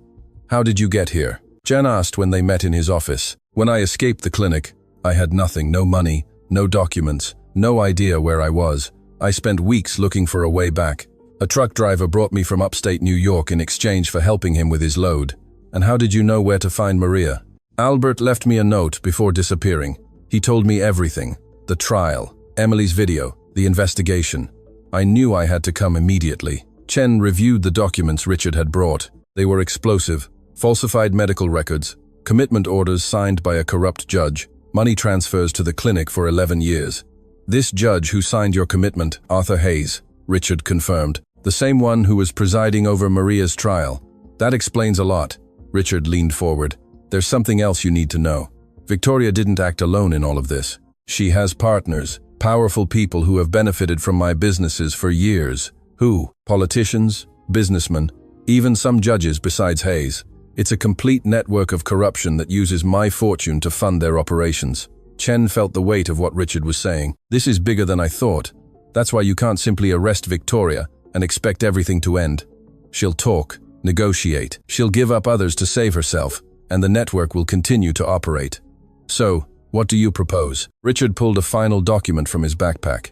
How did you get here? Chen asked when they met in his office. When I escaped the clinic, I had nothing, no money, no documents, no idea where I was. I spent weeks looking for a way back. A truck driver brought me from upstate New York in exchange for helping him with his load. And how did you know where to find Maria? Albert left me a note before disappearing. He told me everything. The trial, Emily's video, the investigation. I knew I had to come immediately. Chen reviewed the documents Richard had brought. They were explosive, falsified medical records, commitment orders signed by a corrupt judge, money transfers to the clinic for 11 years. This judge who signed your commitment, Arthur Hayes, Richard confirmed, the same one who was presiding over Maria's trial. That explains a lot. Richard leaned forward. There's something else you need to know. Victoria didn't act alone in all of this. She has partners, powerful people who have benefited from my businesses for years. Who? Politicians, businessmen, even some judges besides Hayes. It's a complete network of corruption that uses my fortune to fund their operations. Chen felt the weight of what Richard was saying. This is bigger than I thought. That's why you can't simply arrest Victoria and expect everything to end. She'll talk, negotiate. She'll give up others to save herself, and the network will continue to operate. So, what do you propose? Richard pulled a final document from his backpack.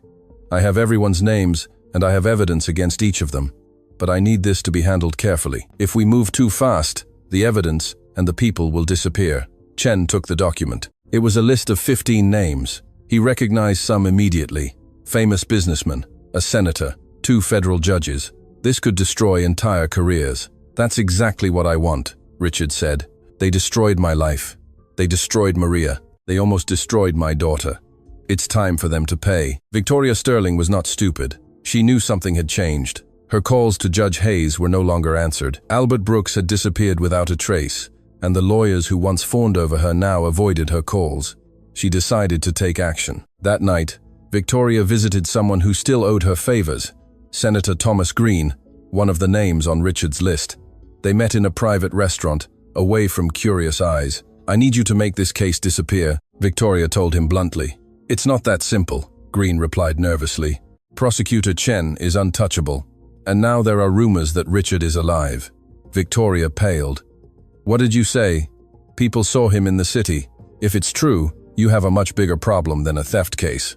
I have everyone's names, and I have evidence against each of them. But I need this to be handled carefully. If we move too fast, the evidence and the people will disappear. Chen took the document. It was a list of 15 names. He recognized some immediately. Famous businessmen, a senator, 2 federal judges. This could destroy entire careers. That's exactly what I want, Richard said. They destroyed my life. They destroyed Maria. They almost destroyed my daughter. It's time for them to pay. Victoria Sterling was not stupid. She knew something had changed. Her calls to Judge Hayes were no longer answered. Albert Brooks had disappeared without a trace, and the lawyers who once fawned over her now avoided her calls. She decided to take action. That night, Victoria visited someone who still owed her favors, Senator Thomas Green, one of the names on Richard's list. They met in a private restaurant, away from curious eyes. I need you to make this case disappear, Victoria told him bluntly. It's not that simple, Green replied nervously. Prosecutor Chen is untouchable, and now there are rumors that Richard is alive. Victoria paled. What did you say? People saw him in the city. If it's true, you have a much bigger problem than a theft case.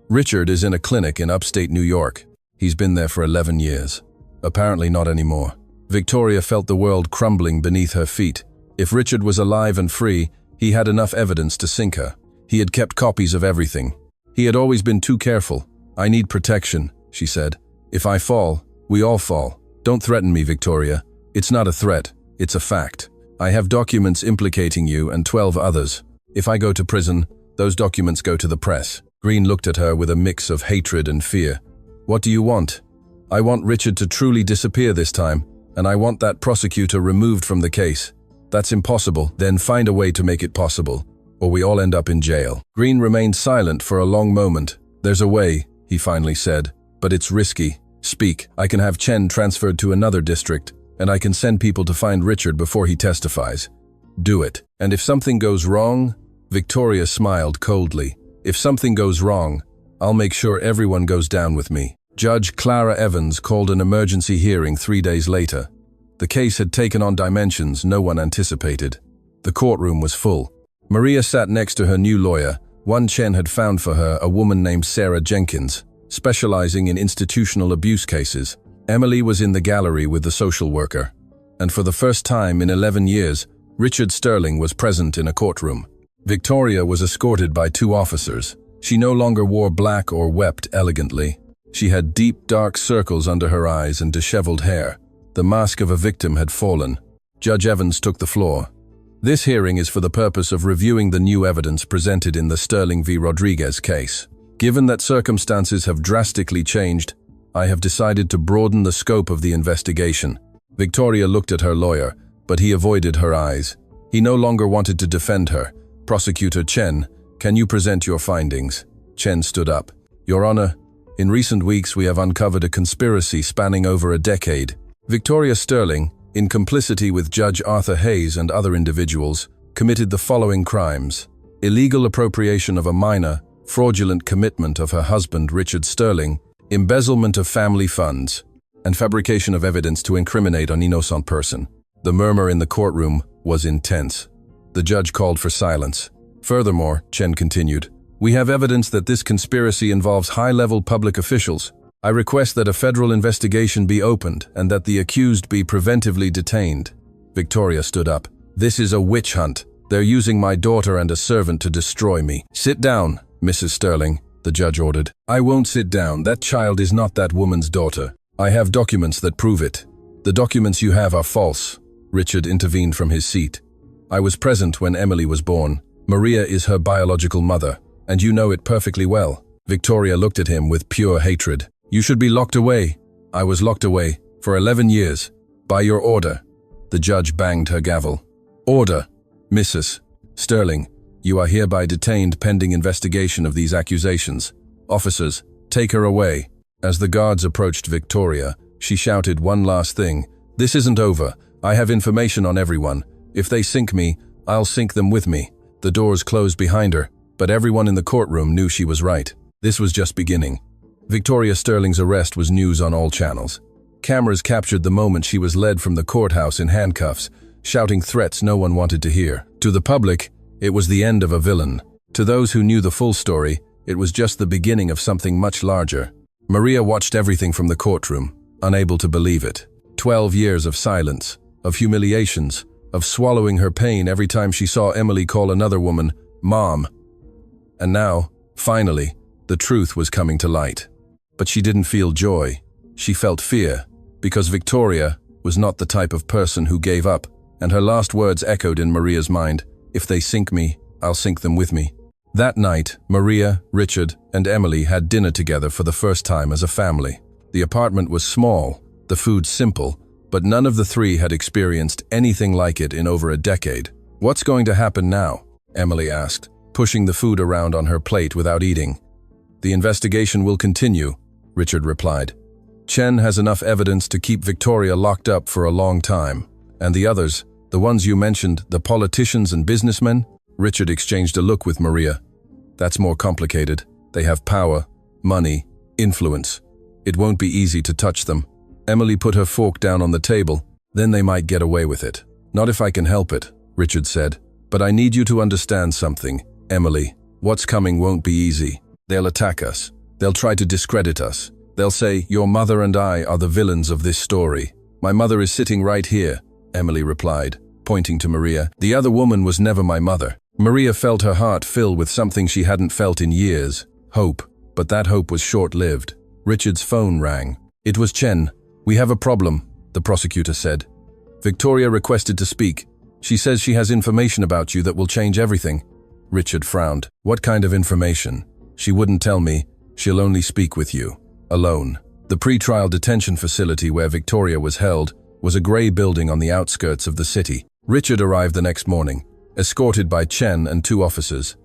Richard is in a clinic in upstate New York. He's been there for 11 years. Apparently not anymore. Victoria felt the world crumbling beneath her feet. If Richard was alive and free, he had enough evidence to sink her. He had kept copies of everything. He had always been too careful. I need protection, she said. If I fall, we all fall. Don't threaten me, Victoria. It's not a threat. It's a fact. I have documents implicating you and 12 others. If I go to prison, those documents go to the press. Green looked at her with a mix of hatred and fear. What do you want? I want Richard to truly disappear this time, and I want that prosecutor removed from the case. That's impossible. Then find a way to make it possible, or we all end up in jail. Green remained silent for a long moment. There's a way, he finally said, but it's risky. Speak. I can have Chen transferred to another district, and I can send people to find Richard before he testifies. Do it. And if something goes wrong, Victoria smiled coldly. If something goes wrong, I'll make sure everyone goes down with me. Judge Clara Evans called an emergency hearing 3 days later. The case had taken on dimensions no one anticipated. The courtroom was full. Maria sat next to her new lawyer. One Chen had found for her a woman named Sarah Jenkins, specializing in institutional abuse cases. Emily was in the gallery with the social worker. And for the first time in 11 years, Richard Sterling was present in a courtroom. Victoria was escorted by 2 officers. She no longer wore black or wept elegantly. She had deep, dark circles under her eyes and disheveled hair. The mask of a victim had fallen. Judge Evans took the floor. This hearing is for the purpose of reviewing the new evidence presented in the Sterling v. Rodriguez case. Given that circumstances have drastically changed, I have decided to broaden the scope of the investigation. Victoria looked at her lawyer, but he avoided her eyes. He no longer wanted to defend her. Prosecutor Chen, can you present your findings? Chen stood up. Your Honor, in recent weeks we have uncovered a conspiracy spanning over a decade. Victoria Sterling, in complicity with Judge Arthur Hayes and other individuals, committed the following crimes: illegal appropriation of a minor, fraudulent commitment of her husband Richard Sterling, embezzlement of family funds, and fabrication of evidence to incriminate an innocent person. The murmur in the courtroom was intense. The judge called for silence. Furthermore, Chen continued, "We have evidence that this conspiracy involves high-level public officials. I request that a federal investigation be opened and that the accused be preventively detained." Victoria stood up. "This is a witch hunt. They're using my daughter and a servant to destroy me." "Sit down, Mrs. Sterling," the judge ordered. "I won't sit down. That child is not that woman's daughter. I have documents that prove it." "The documents you have are false," Richard intervened from his seat. "I was present when Emily was born. Maria is her biological mother, and you know it perfectly well." Victoria looked at him with pure hatred. "You should be locked away." "I was locked away for 11 years. By your order." The judge banged her gavel. "Order. Mrs. Sterling, you are hereby detained pending investigation of these accusations. Officers, take her away." As the guards approached Victoria, she shouted one last thing. "This isn't over. I have information on everyone. If they sink me, I'll sink them with me." The doors closed behind her, but everyone in the courtroom knew she was right. This was just beginning. Victoria Sterling's arrest was news on all channels. Cameras captured the moment she was led from the courthouse in handcuffs, shouting threats no one wanted to hear. To the public, it was the end of a villain. To those who knew the full story, it was just the beginning of something much larger. Maria watched everything from the courtroom, unable to believe it. 12 years of silence, of humiliations, of swallowing her pain every time she saw Emily call another woman Mom. And now, finally, the truth was coming to light. But she didn't feel joy. She felt fear, because Victoria was not the type of person who gave up, and her last words echoed in Maria's mind, "If they sink me, I'll sink them with me." That night, Maria, Richard, and Emily had dinner together for the first time as a family. The apartment was small, the food simple, but none of the three had experienced anything like it in over a decade. "What's going to happen now?" Emily asked, pushing the food around on her plate without eating. "The investigation will continue," Richard replied. "Chen has enough evidence to keep Victoria locked up for a long time. And the others, the ones you mentioned, the politicians and businessmen?" Richard exchanged a look with Maria. "That's more complicated. They have power, money, influence. It won't be easy to touch them." Emily put her fork down on the table. "Then they might get away with it." "Not if I can help it," Richard said. "But I need you to understand something, Emily. What's coming won't be easy. They'll attack us. They'll try to discredit us. They'll say, 'Your mother and I are the villains of this story.'" "My mother is sitting right here," Emily replied, pointing to Maria. "The other woman was never my mother." Maria felt her heart fill with something she hadn't felt in years, hope. But that hope was short-lived. Richard's phone rang. It was Chen. "We have a problem," the prosecutor said. "Victoria requested to speak. She says she has information about you that will change everything." Richard frowned. "What kind of information?" "She wouldn't tell me. She'll only speak with you. Alone." The pre-trial detention facility where Victoria was held was a gray building on the outskirts of the city. Richard arrived the next morning, escorted by Chen and 2 officers.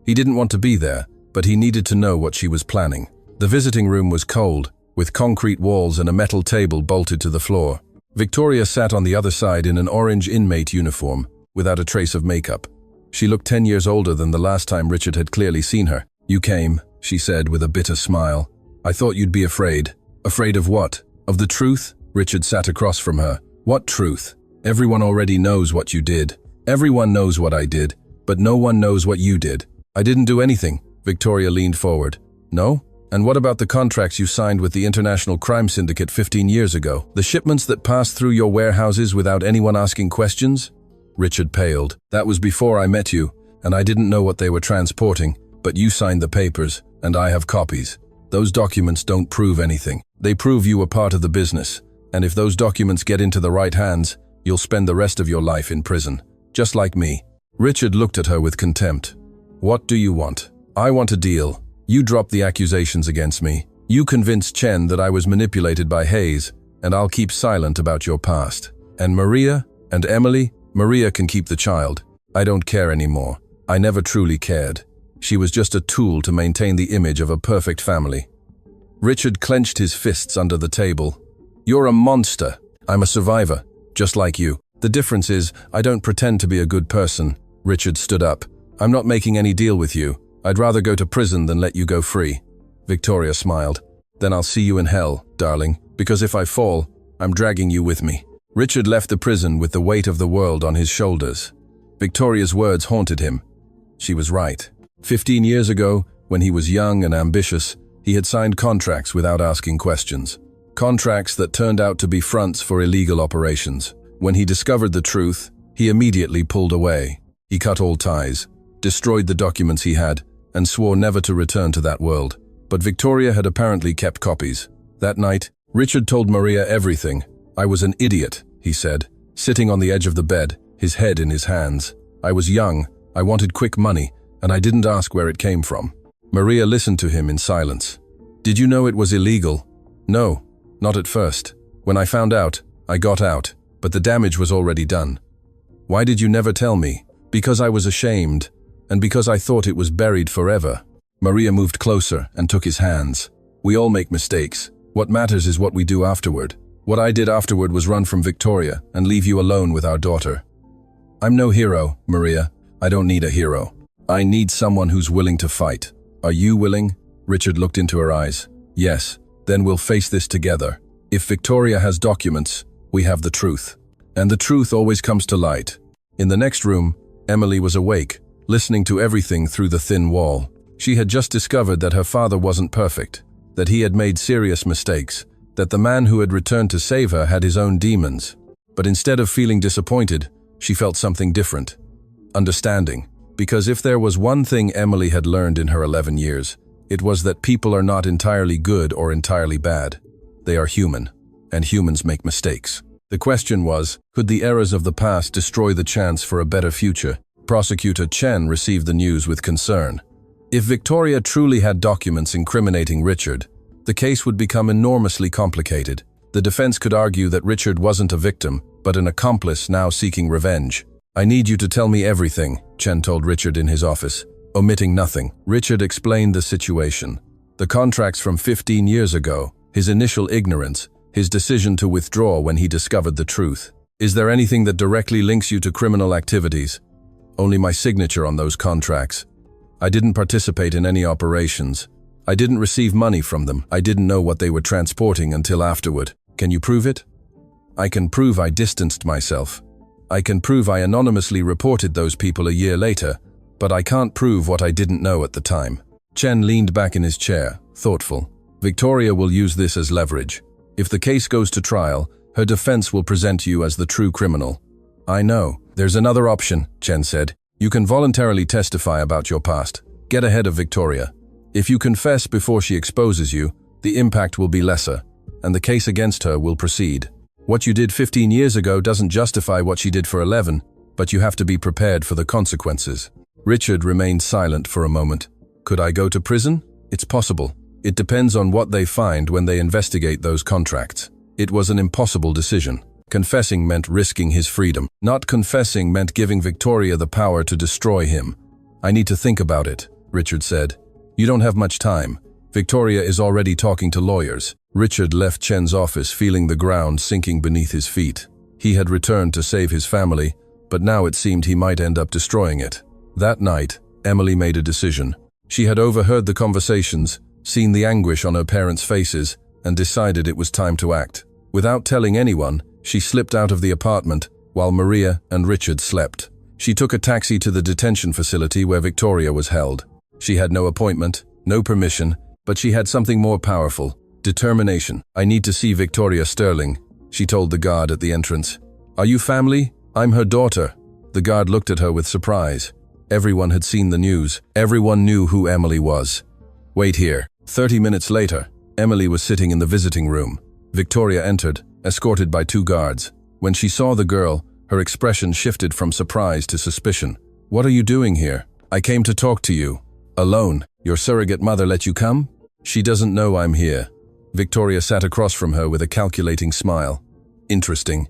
He didn't want to be there, but he needed to know what she was planning. The visiting room was cold, with concrete walls and a metal table bolted to the floor. Victoria sat on the other side in an orange inmate uniform, without a trace of makeup. She looked 10 years older than the last time Richard had clearly seen her. "You came," she said with a bitter smile. "I thought you'd be afraid." "Afraid of what? Of the truth?" Richard sat across from her. "What truth? Everyone already knows what you did." "Everyone knows what I did, but no one knows what you did." "I didn't do anything." Victoria leaned forward. "No? And what about the contracts you signed with the International Crime Syndicate 15 years ago? The shipments that passed through your warehouses without anyone asking questions?" Richard paled. "That was before I met you, and I didn't know what they were transporting, but you signed the papers, and I have copies. Those documents don't prove anything. They prove you were part of the business, and if those documents get into the right hands, you'll spend the rest of your life in prison, just like me." Richard looked at her with contempt. "What do you want?" "I want a deal. You drop the accusations against me. You convince Chen that I was manipulated by Hayes, and I'll keep silent about your past. And Maria and Emily, Maria can keep the child. I don't care anymore. I never truly cared. She was just a tool to maintain the image of a perfect family." Richard clenched his fists under the table. "You're a monster." "I'm a survivor. just like you. The difference is, I don't pretend to be a good person. Richard stood up. I'm not making any deal with you. I'd rather go to prison than let you go free. Victoria smiled. Then I'll see you in hell, darling, because if I fall, I'm dragging you with me. Richard left the prison with the weight of the world on his shoulders. Victoria's words haunted him. She was right. 15 years ago, when he was young and ambitious, he had signed contracts without asking questions. Contracts that turned out to be fronts for illegal operations. When he discovered the truth, he immediately pulled away. He cut all ties, destroyed the documents he had, and swore never to return to that world. But Victoria had apparently kept copies. That night, Richard told Maria everything. I was an idiot, he said, sitting on the edge of the bed, his head in his hands. I was young, I wanted quick money, and I didn't ask where it came from. Maria listened to him in silence. Did you know it was illegal? No, not at first. When I found out, I got out, but the damage was already done. Why did you never tell me? Because I was ashamed, and because I thought it was buried forever. Maria moved closer and took his hands. We all make mistakes. What matters is what we do afterward. What I did afterward was run from Victoria and leave you alone with our daughter. I'm no hero, Maria. I don't need a hero. I need someone who's willing to fight. Are you willing? Richard looked into her eyes. Yes, then we'll face this together. If Victoria has documents, we have the truth. And the truth always comes to light. In the next room, Emily was awake, listening to everything through the thin wall. She had just discovered that her father wasn't perfect, that he had made serious mistakes, that the man who had returned to save her had his own demons. But instead of feeling disappointed, she felt something different. Understanding. Because if there was one thing Emily had learned in her 11 years, it was that people are not entirely good or entirely bad. They are human, and humans make mistakes. The question was, could the errors of the past destroy the chance for a better future? Prosecutor Chen received the news with concern. If Victoria truly had documents incriminating Richard, the case would become enormously complicated. The defense could argue that Richard wasn't a victim, but an accomplice now seeking revenge. I need you to tell me everything, Chen told Richard in his office, omitting nothing. Richard explained the situation. The contracts from 15 years ago, his initial ignorance, his decision to withdraw when he discovered the truth. Is there anything that directly links you to criminal activities? Only my signature on those contracts. I didn't participate in any operations. I didn't receive money from them. I didn't know what they were transporting until afterward. Can you prove it? I can prove I distanced myself. I can prove I anonymously reported those people a year later, but I can't prove what I didn't know at the time. Chen leaned back in his chair, thoughtful. Victoria will use this as leverage. If the case goes to trial, her defense will present you as the true criminal. I know. There's another option, Chen said. You can voluntarily testify about your past. Get ahead of Victoria. If you confess before she exposes you, the impact will be lesser, and the case against her will proceed. What you did 15 years ago doesn't justify what she did for 11, but you have to be prepared for the consequences. Richard remained silent for a moment. Could I go to prison? It's possible. It depends on what they find when they investigate those contracts. It was an impossible decision. Confessing meant risking his freedom. Not confessing meant giving Victoria the power to destroy him. I need to think about it, Richard said. You don't have much time. Victoria is already talking to lawyers. Richard left Chen's office feeling the ground sinking beneath his feet. He had returned to save his family, but now it seemed he might end up destroying it. That night, Emily made a decision. She had overheard the conversations, seen the anguish on her parents' faces, and decided it was time to act. Without telling anyone, she slipped out of the apartment while Maria and Richard slept. She took a taxi to the detention facility where Victoria was held. She had no appointment, no permission, but she had something more powerful: determination. I need to see Victoria Sterling, she told the guard at the entrance. Are you family? I'm her daughter. The guard looked at her with surprise. Everyone had seen the news. Everyone knew who Emily was. Wait here. 30 minutes later, Emily was sitting in the visiting room. Victoria entered, escorted by 2 guards. When she saw the girl, her expression shifted from surprise to suspicion. What are you doing here? I came to talk to you. Alone. Your surrogate mother let you come? She doesn't know I'm here. Victoria sat across from her with a calculating smile. Interesting.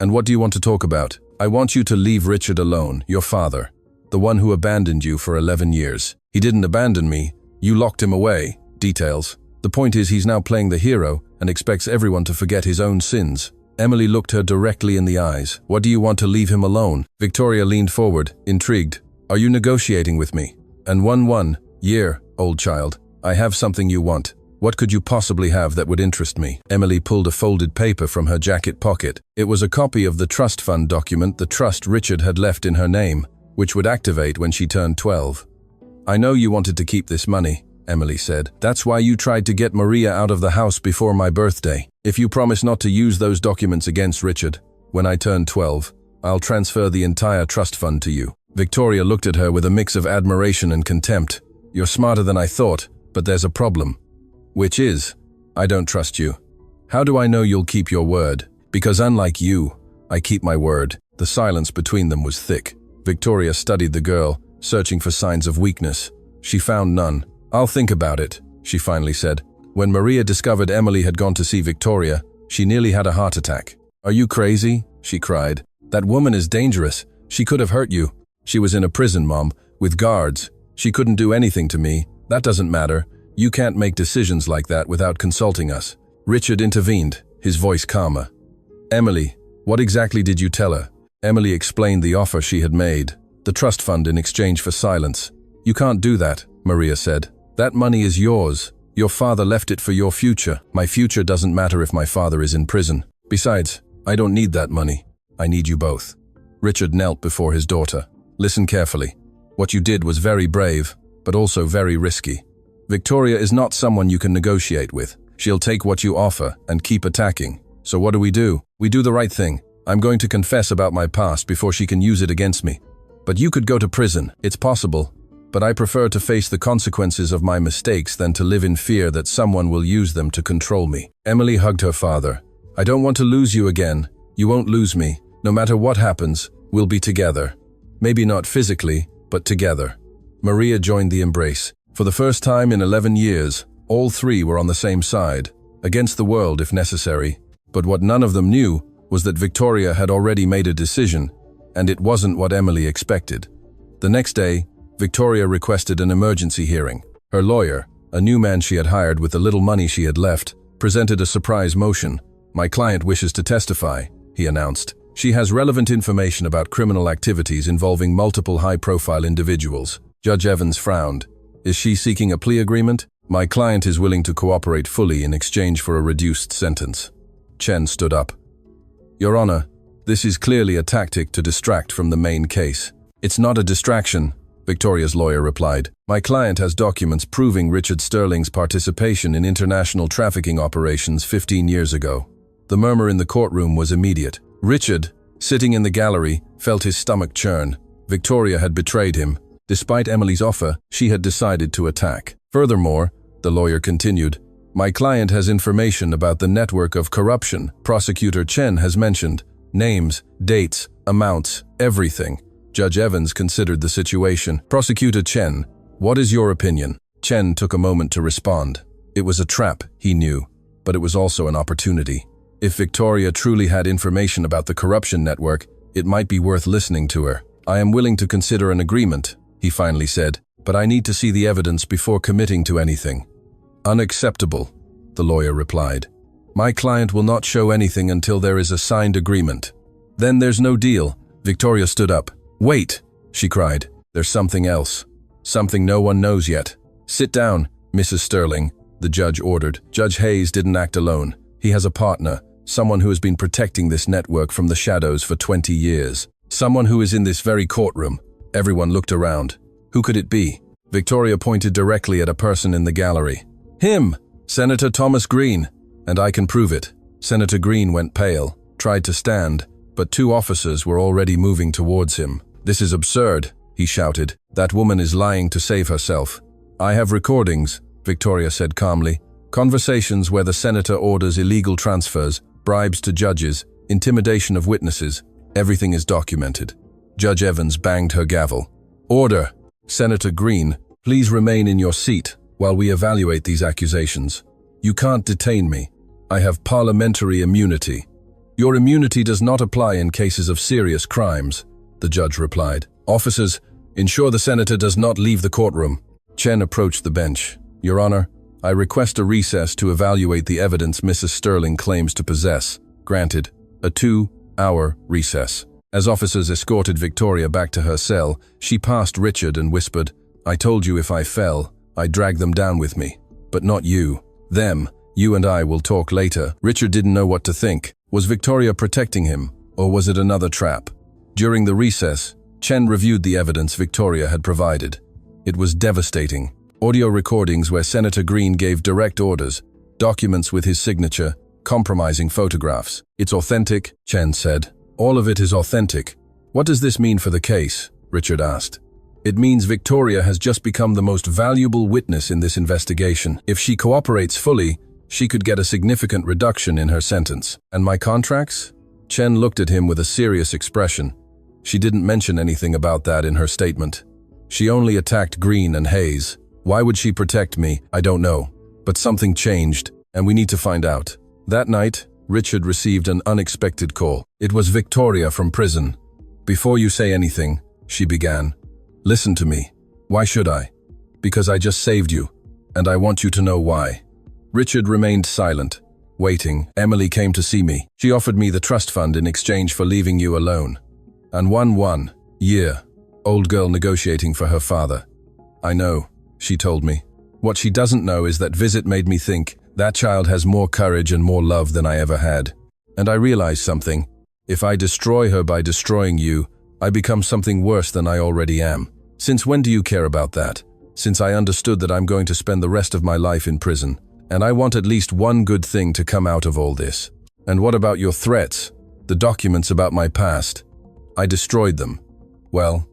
And what do you want to talk about? I want you to leave Richard alone, your father. The one who abandoned you for 11 years. He didn't abandon me. You locked him away. Details. The point is he's now playing the hero and expects everyone to forget his own sins. Emily looked her directly in the eyes. What do you want to leave him alone? Victoria leaned forward, intrigued. Are you negotiating with me? And 1 year, old child. I have something you want. What could you possibly have that would interest me? Emily pulled a folded paper from her jacket pocket. It was a copy of the trust fund document the trust Richard had left in her name, which would activate when she turned 12. I know you wanted to keep this money, Emily said. That's why you tried to get Maria out of the house before my birthday. If you promise not to use those documents against Richard, when I turn 12, I'll transfer the entire trust fund to you. Victoria looked at her with a mix of admiration and contempt. You're smarter than I thought, but there's a problem. Which is, I don't trust you. How do I know you'll keep your word? Because unlike you, I keep my word. The silence between them was thick. Victoria studied the girl, searching for signs of weakness. She found none. I'll think about it, she finally said. When Maria discovered Emily had gone to see Victoria, she nearly had a heart attack. Are you crazy? She cried. That woman is dangerous. She could have hurt you. She was in a prison, Mom, with guards. She couldn't do anything to me. That doesn't matter. You can't make decisions like that without consulting us. Richard intervened, his voice calmer. Emily, what exactly did you tell her? Emily explained the offer she had made, the trust fund in exchange for silence. You can't do that, Maria said. That money is yours. Your father left it for your future. My future doesn't matter if my father is in prison. Besides, I don't need that money. I need you both. Richard knelt before his daughter. Listen carefully. What you did was very brave, but also very risky. Victoria is not someone you can negotiate with. She'll take what you offer and keep attacking. So what do? We do the right thing. I'm going to confess about my past before she can use it against me. But you could go to prison. It's possible. But I prefer to face the consequences of my mistakes than to live in fear that someone will use them to control me. Emily hugged her father. I don't want to lose you again. You won't lose me. No matter what happens, we'll be together. Maybe not physically, but together. Maria joined the embrace. For the first time in 11 years, all three were on the same side, against the world if necessary. But what none of them knew was that Victoria had already made a decision, and it wasn't what Emily expected. The next day, Victoria requested an emergency hearing. Her lawyer, a new man she had hired with the little money she had left, presented a surprise motion. My client wishes to testify, he announced. She has relevant information about criminal activities involving multiple high-profile individuals. Judge Evans frowned. Is she seeking a plea agreement? My client is willing to cooperate fully in exchange for a reduced sentence. Chen stood up. Your Honor, this is clearly a tactic to distract from the main case. It's not a distraction, Victoria's lawyer replied. My client has documents proving Richard Sterling's participation in international trafficking operations 15 years ago. The murmur in the courtroom was immediate. Richard, sitting in the gallery, felt his stomach churn. Victoria had betrayed him. Despite Emily's offer, she had decided to attack. Furthermore, the lawyer continued, my client has information about the network of corruption Prosecutor Chen has mentioned. Names, dates, amounts, everything. Judge Evans considered the situation. Prosecutor Chen, what is your opinion? Chen took a moment to respond. It was a trap, he knew, but it was also an opportunity. If Victoria truly had information about the corruption network, it might be worth listening to her. I am willing to consider an agreement, he finally said, but I need to see the evidence before committing to anything. Unacceptable, the lawyer replied. My client will not show anything until there is a signed agreement. Then there's no deal. Victoria stood up. Wait, she cried. There's something else. Something no one knows yet. Sit down, Mrs. Sterling, the judge ordered. Judge Hayes didn't act alone. He has a partner, someone who has been protecting this network from the shadows for 20 years. Someone who is in this very courtroom. Everyone looked around. Who could it be? Victoria pointed directly at a person in the gallery. Him! Senator Thomas Green. And I can prove it. Senator Green went pale, tried to stand, but two officers were already moving towards him. This is absurd, he shouted. That woman is lying to save herself. I have recordings, Victoria said calmly. Conversations where the senator orders illegal transfers, bribes to judges, intimidation of witnesses. Everything is documented. Judge Evans banged her gavel. Order! Senator Green, please remain in your seat while we evaluate these accusations. You can't detain me. I have parliamentary immunity. Your immunity does not apply in cases of serious crimes, the judge replied. Officers, ensure the senator does not leave the courtroom. Chen approached the bench. Your Honor, I request a recess to evaluate the evidence Mrs. Sterling claims to possess. Granted. A 2-hour recess. As officers escorted Victoria back to her cell, she passed Richard and whispered, "I told you if I fell, I'd drag them down with me. But not you. Them. You and I will talk later." Richard didn't know what to think. Was Victoria protecting him, or was it another trap? During the recess, Chen reviewed the evidence Victoria had provided. It was devastating. Audio recordings where Senator Green gave direct orders, documents with his signature, compromising photographs. "It's authentic," Chen said. "All of it is authentic." "What does this mean for the case?" Richard asked. "It means Victoria has just become the most valuable witness in this investigation. If she cooperates fully, she could get a significant reduction in her sentence." "And my contracts?" Chen looked at him with a serious expression. She didn't mention anything about that in her statement. She only attacked Green and Hayes. Why would she protect me? I don't know. But something changed, and we need to find out. That night, Richard received an unexpected call. It was Victoria from prison. "Before you say anything," she began, "listen to me." "Why should I?" "Because I just saved you, and I want you to know why." Richard remained silent, waiting. "Emily came to see me. She offered me the trust fund in exchange for leaving you alone. And 1-year-old girl negotiating for her father." "I know," she told me. "What she doesn't know is that visit made me think, that child has more courage and more love than I ever had. And I realized something. If I destroy her by destroying you, I become something worse than I already am. Since when do you care about that? Since I understood that I'm going to spend the rest of my life in prison. And I want at least one good thing to come out of all this." "And what about your threats? The documents about my past?" "I destroyed them." "Well,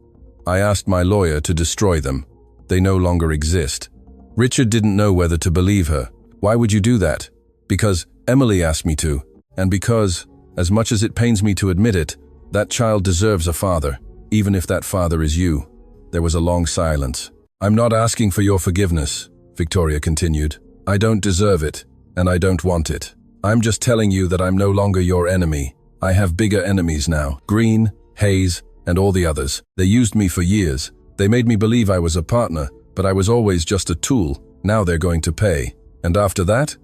I asked my lawyer to destroy them. They no longer exist." Richard didn't know whether to believe her. "Why would you do that?" "Because Emily asked me to. And because, as much as it pains me to admit it, that child deserves a father, even if that father is you." There was a long silence. "I'm not asking for your forgiveness," Victoria continued. "I don't deserve it, and I don't want it. I'm just telling you that I'm no longer your enemy. I have bigger enemies now. Green, Hayes, and all the others. They used me for years. They made me believe I was a partner, but I was always just a tool. Now they're going to pay. And after that,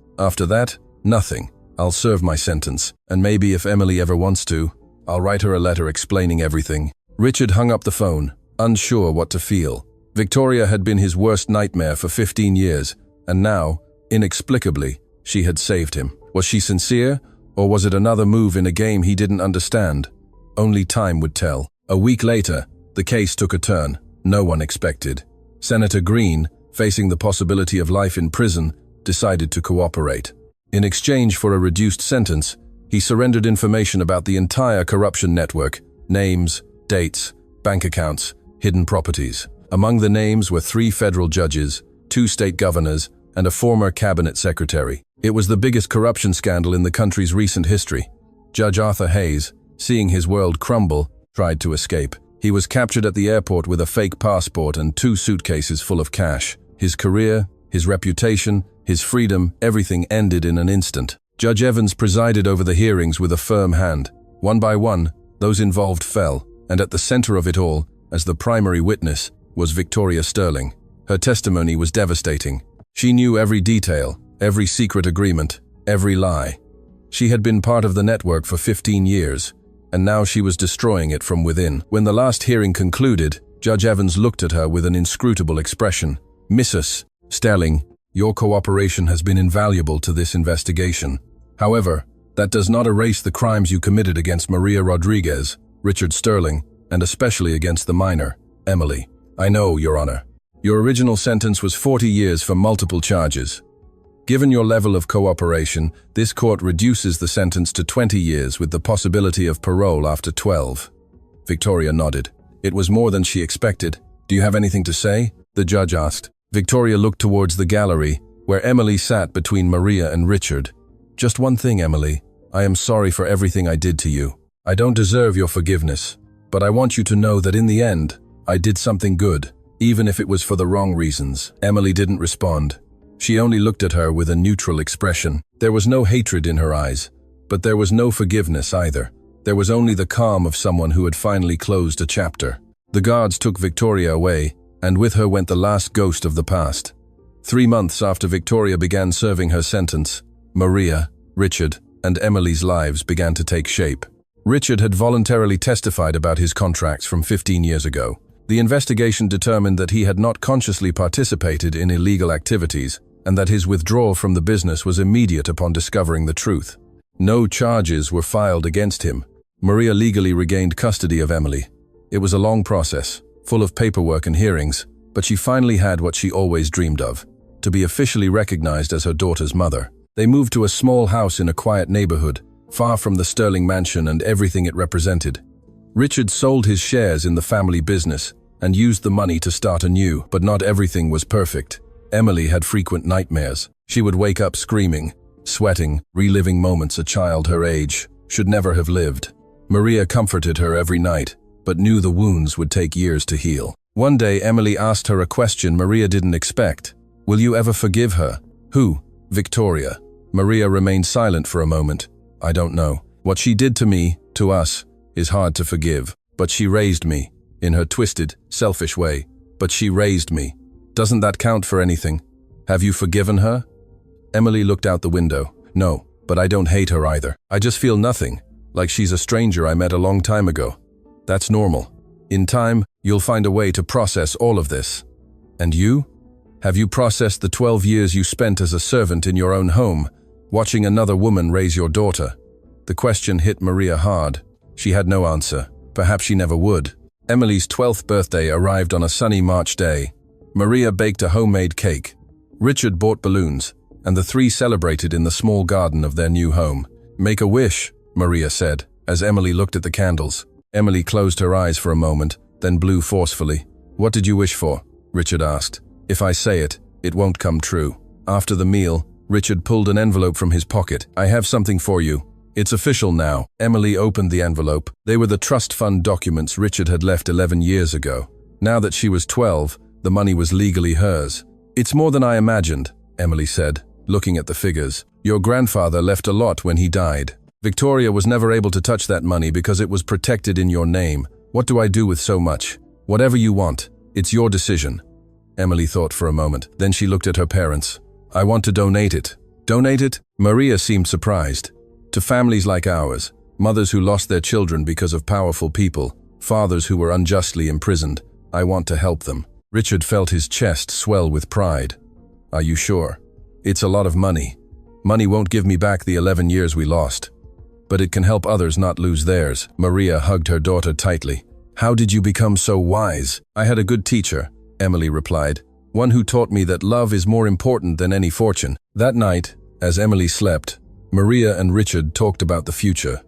nothing. I'll serve my sentence. And maybe if Emily ever wants to, I'll write her a letter explaining everything." Richard hung up the phone, unsure what to feel. Victoria had been his worst nightmare for 15 years, and now, inexplicably, she had saved him. Was she sincere, or was it another move in a game he didn't understand? Only time would tell. A week later, the case took a turn no one expected. Senator Green, facing the possibility of life in prison, decided to cooperate. In exchange for a reduced sentence, he surrendered information about the entire corruption network: names, dates, bank accounts, hidden properties. Among the names were 3 federal judges, 2 state governors, and a former cabinet secretary. It was the biggest corruption scandal in the country's recent history. Judge Arthur Hayes, seeing his world crumble, tried to escape. He was captured at the airport with a fake passport and 2 suitcases full of cash. His career, his reputation, his freedom, everything ended in an instant. Judge Evans presided over the hearings with a firm hand. One by one, those involved fell, and at the center of it all, as the primary witness, was Victoria Sterling. Her testimony was devastating. She knew every detail, every secret agreement, every lie. She had been part of the network for 15 years, and now she was destroying it from within. When the last hearing concluded, Judge Evans looked at her with an inscrutable expression. "Mrs. Sterling, your cooperation has been invaluable to this investigation. However, that does not erase the crimes you committed against Maria Rodriguez, Richard Sterling, and especially against the minor, Emily. I know, Your Honor. Your original sentence was 40 years for multiple charges. Given your level of cooperation, this court reduces the sentence to 20 years with the possibility of parole after 12. Victoria nodded. It was more than she expected. "Do you have anything to say?" the judge asked. Victoria looked towards the gallery, where Emily sat between Maria and Richard. "Just one thing, Emily. I am sorry for everything I did to you. I don't deserve your forgiveness, but I want you to know that in the end, I did something good, even if it was for the wrong reasons." Emily didn't respond. She only looked at her with a neutral expression. There was no hatred in her eyes, but there was no forgiveness either. There was only the calm of someone who had finally closed a chapter. The guards took Victoria away, and with her went the last ghost of the past. 3 months after Victoria began serving her sentence, Maria, Richard, and Emily's lives began to take shape. Richard had voluntarily testified about his contracts from 15 years ago. The investigation determined that he had not consciously participated in illegal activities and that his withdrawal from the business was immediate upon discovering the truth. No charges were filed against him. Maria legally regained custody of Emily. It was a long process, full of paperwork and hearings, but she finally had what she always dreamed of, to be officially recognized as her daughter's mother. They moved to a small house in a quiet neighborhood, far from the sterling mansion and everything it represented. Richard sold his shares in the family business and used the money to start anew, but not everything was perfect. Emily had frequent nightmares. She would wake up screaming, sweating, reliving moments a child her age should never have lived. Maria comforted her every night, but knew the wounds would take years to heal. One day, Emily asked her a question Maria didn't expect. "Will you ever forgive her?" "Who?" "Victoria." Maria remained silent for a moment. "I don't know. What she did to me, to us, is hard to forgive. But she raised me, in her twisted, selfish way. But she raised me. Doesn't that count for anything? Have you forgiven her?" Emily looked out the window. "No, but I don't hate her either. I just feel nothing, like she's a stranger I met a long time ago. That's normal. In time, you'll find a way to process all of this." "And you? Have you processed the 12 years you spent as a servant in your own home, watching another woman raise your daughter?" The question hit Maria hard. She had no answer. Perhaps she never would. Emily's 12th birthday arrived on a sunny March day. Maria baked a homemade cake. Richard bought balloons, and the three celebrated in the small garden of their new home. "Make a wish," Maria said, as Emily looked at the candles. Emily closed her eyes for a moment, then blew forcefully. "What did you wish for?" Richard asked. "If I say it, it won't come true." After the meal, Richard pulled an envelope from his pocket. "I have something for you. It's official now." Emily opened the envelope. They were the trust fund documents Richard had left 11 years ago. Now that she was 12, the money was legally hers. "It's more than I imagined," Emily said, looking at the figures. "Your grandfather left a lot when he died. Victoria was never able to touch that money because it was protected in your name. What do I do with so much? Whatever you want. It's your decision." Emily thought for a moment. Then she looked at her parents. "I want to donate it." "Donate it?" Maria seemed surprised. "To families like ours, mothers who lost their children because of powerful people, fathers who were unjustly imprisoned. I want to help them." Richard felt his chest swell with pride. "Are you sure? It's a lot of money. Money won't give me back the 11 years we lost. But it can help others not lose theirs." Maria hugged her daughter tightly. "How did you become so wise?" "I had a good teacher," Emily replied. "One who taught me that love is more important than any fortune." That night, as Emily slept, Maria and Richard talked about the future.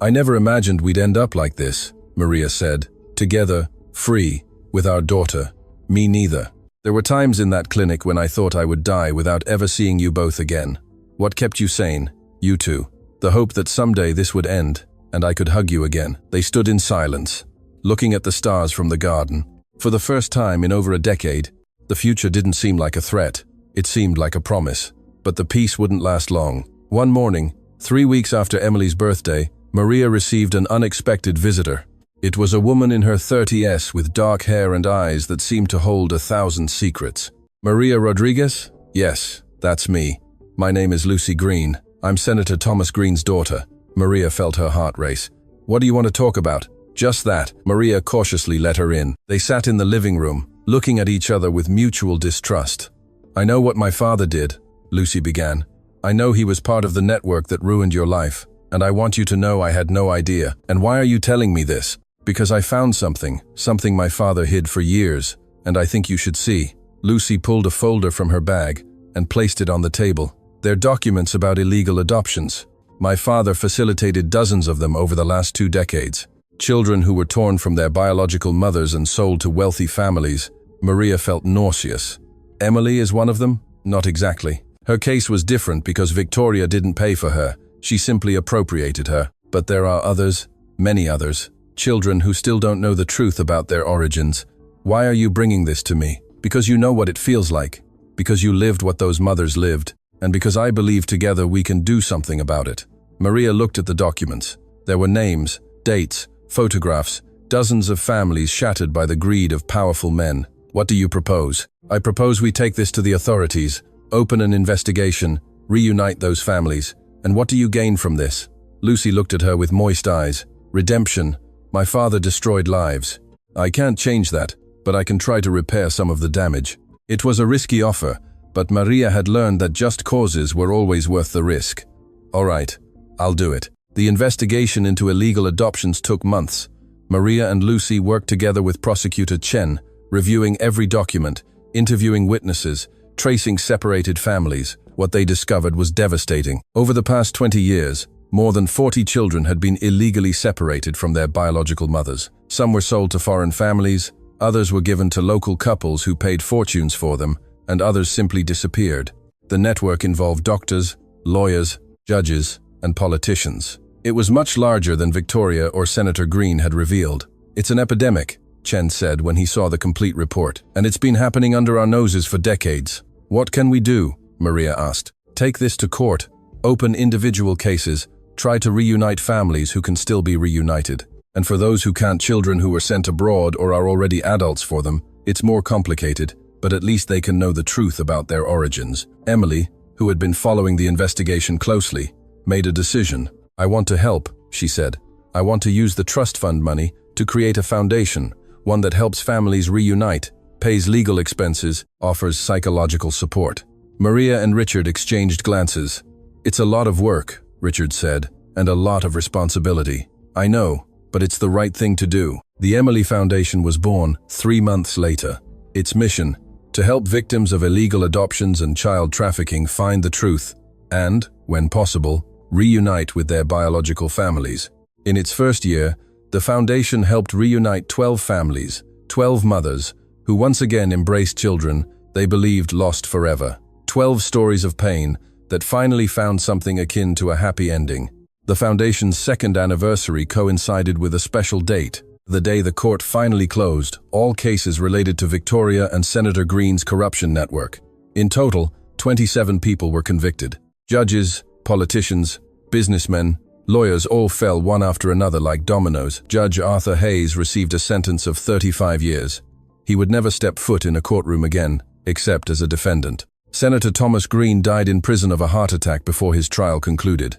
"I never imagined we'd end up like this," Maria said. "Together, free, with our daughter. Me neither. There were times in that clinic when I thought I would die without ever seeing you both again. What kept you sane? You two. The hope that someday this would end, and I could hug you again." They stood in silence, looking at the stars from the garden. For the first time in over a decade, the future didn't seem like a threat. It seemed like a promise. But the peace wouldn't last long. One morning, 3 weeks after Emily's birthday, Maria received an unexpected visitor. It was a woman in her 30s with dark hair and eyes that seemed to hold 1,000 secrets. "Maria Rodriguez?" "Yes, that's me. My name is Lucy Green. I'm Senator Thomas Green's daughter." Maria felt her heart race. "What do you want to talk about?" "Just that." Maria cautiously let her in. They sat in the living room, looking at each other with mutual distrust. "I know what my father did," Lucy began. "I know he was part of the network that ruined your life, and I want you to know I had no idea. And why are you telling me this?" "Because I found something my father hid for years, and I think you should see." Lucy pulled a folder from her bag and placed it on the table. "They're documents about illegal adoptions. My father facilitated dozens of them over the last 2 decades. Children who were torn from their biological mothers and sold to wealthy families." Maria felt nauseous. "Emily is one of them?" "Not exactly. Her case was different because Victoria didn't pay for her. She simply appropriated her. But there are others, many others. Children who still don't know the truth about their origins. Why are you bringing this to me? Because you know what it feels like. Because you lived what those mothers lived. And because I believe together we can do something about it." Maria looked at the documents. There were names, dates, photographs, dozens of families shattered by the greed of powerful men. "What do you propose?" "I propose we take this to the authorities, open an investigation, reunite those families, And what do you gain from this? Lucy looked at her with moist eyes. Redemption. My father destroyed lives. I can't change that, but I can try to repair some of the damage. It was a risky offer, but Maria had learned that just causes were always worth the risk. All right, I'll do it. The investigation into illegal adoptions took months. Maria and Lucy worked together with prosecutor Chen, reviewing every document, interviewing witnesses, tracing separated families. What they discovered was devastating. Over the past 20 years, more than 40 children had been illegally separated from their biological mothers. Some were sold to foreign families, others were given to local couples who paid fortunes for them, and others simply disappeared. The network involved doctors, lawyers, judges, and politicians. It was much larger than Victoria or Senator Green had revealed. It's an epidemic, Chen said when he saw the complete report, and it's been happening under our noses for decades. What can we do? Maria asked. Take this to court, open individual cases, try to reunite families who can still be reunited. And for those who can't, children who were sent abroad or are already adults for them, it's more complicated, but at least they can know the truth about their origins. Emily, who had been following the investigation closely, made a decision. I want to help, she said. I want to use the trust fund money to create a foundation, one that helps families reunite, pays legal expenses, offers psychological support. Maria and Richard exchanged glances. It's a lot of work, Richard said, and a lot of responsibility. I know, but it's the right thing to do. The Emily Foundation was born 3 months later. Its mission, to help victims of illegal adoptions and child trafficking find the truth and, when possible, reunite with their biological families. In its first year, the foundation helped reunite 12 families, 12 mothers, who once again embraced children they believed lost forever. 12 stories of pain that finally found something akin to a happy ending. The foundation's second anniversary coincided with a special date, the day the court finally closed all cases related to Victoria and Senator Green's corruption network. In total, 27 people were convicted. Judges, politicians, businessmen, lawyers all fell one after another like dominoes. Judge Arthur Hayes received a sentence of 35 years. He would never step foot in a courtroom again, except as a defendant. Senator Thomas Green died in prison of a heart attack before his trial concluded.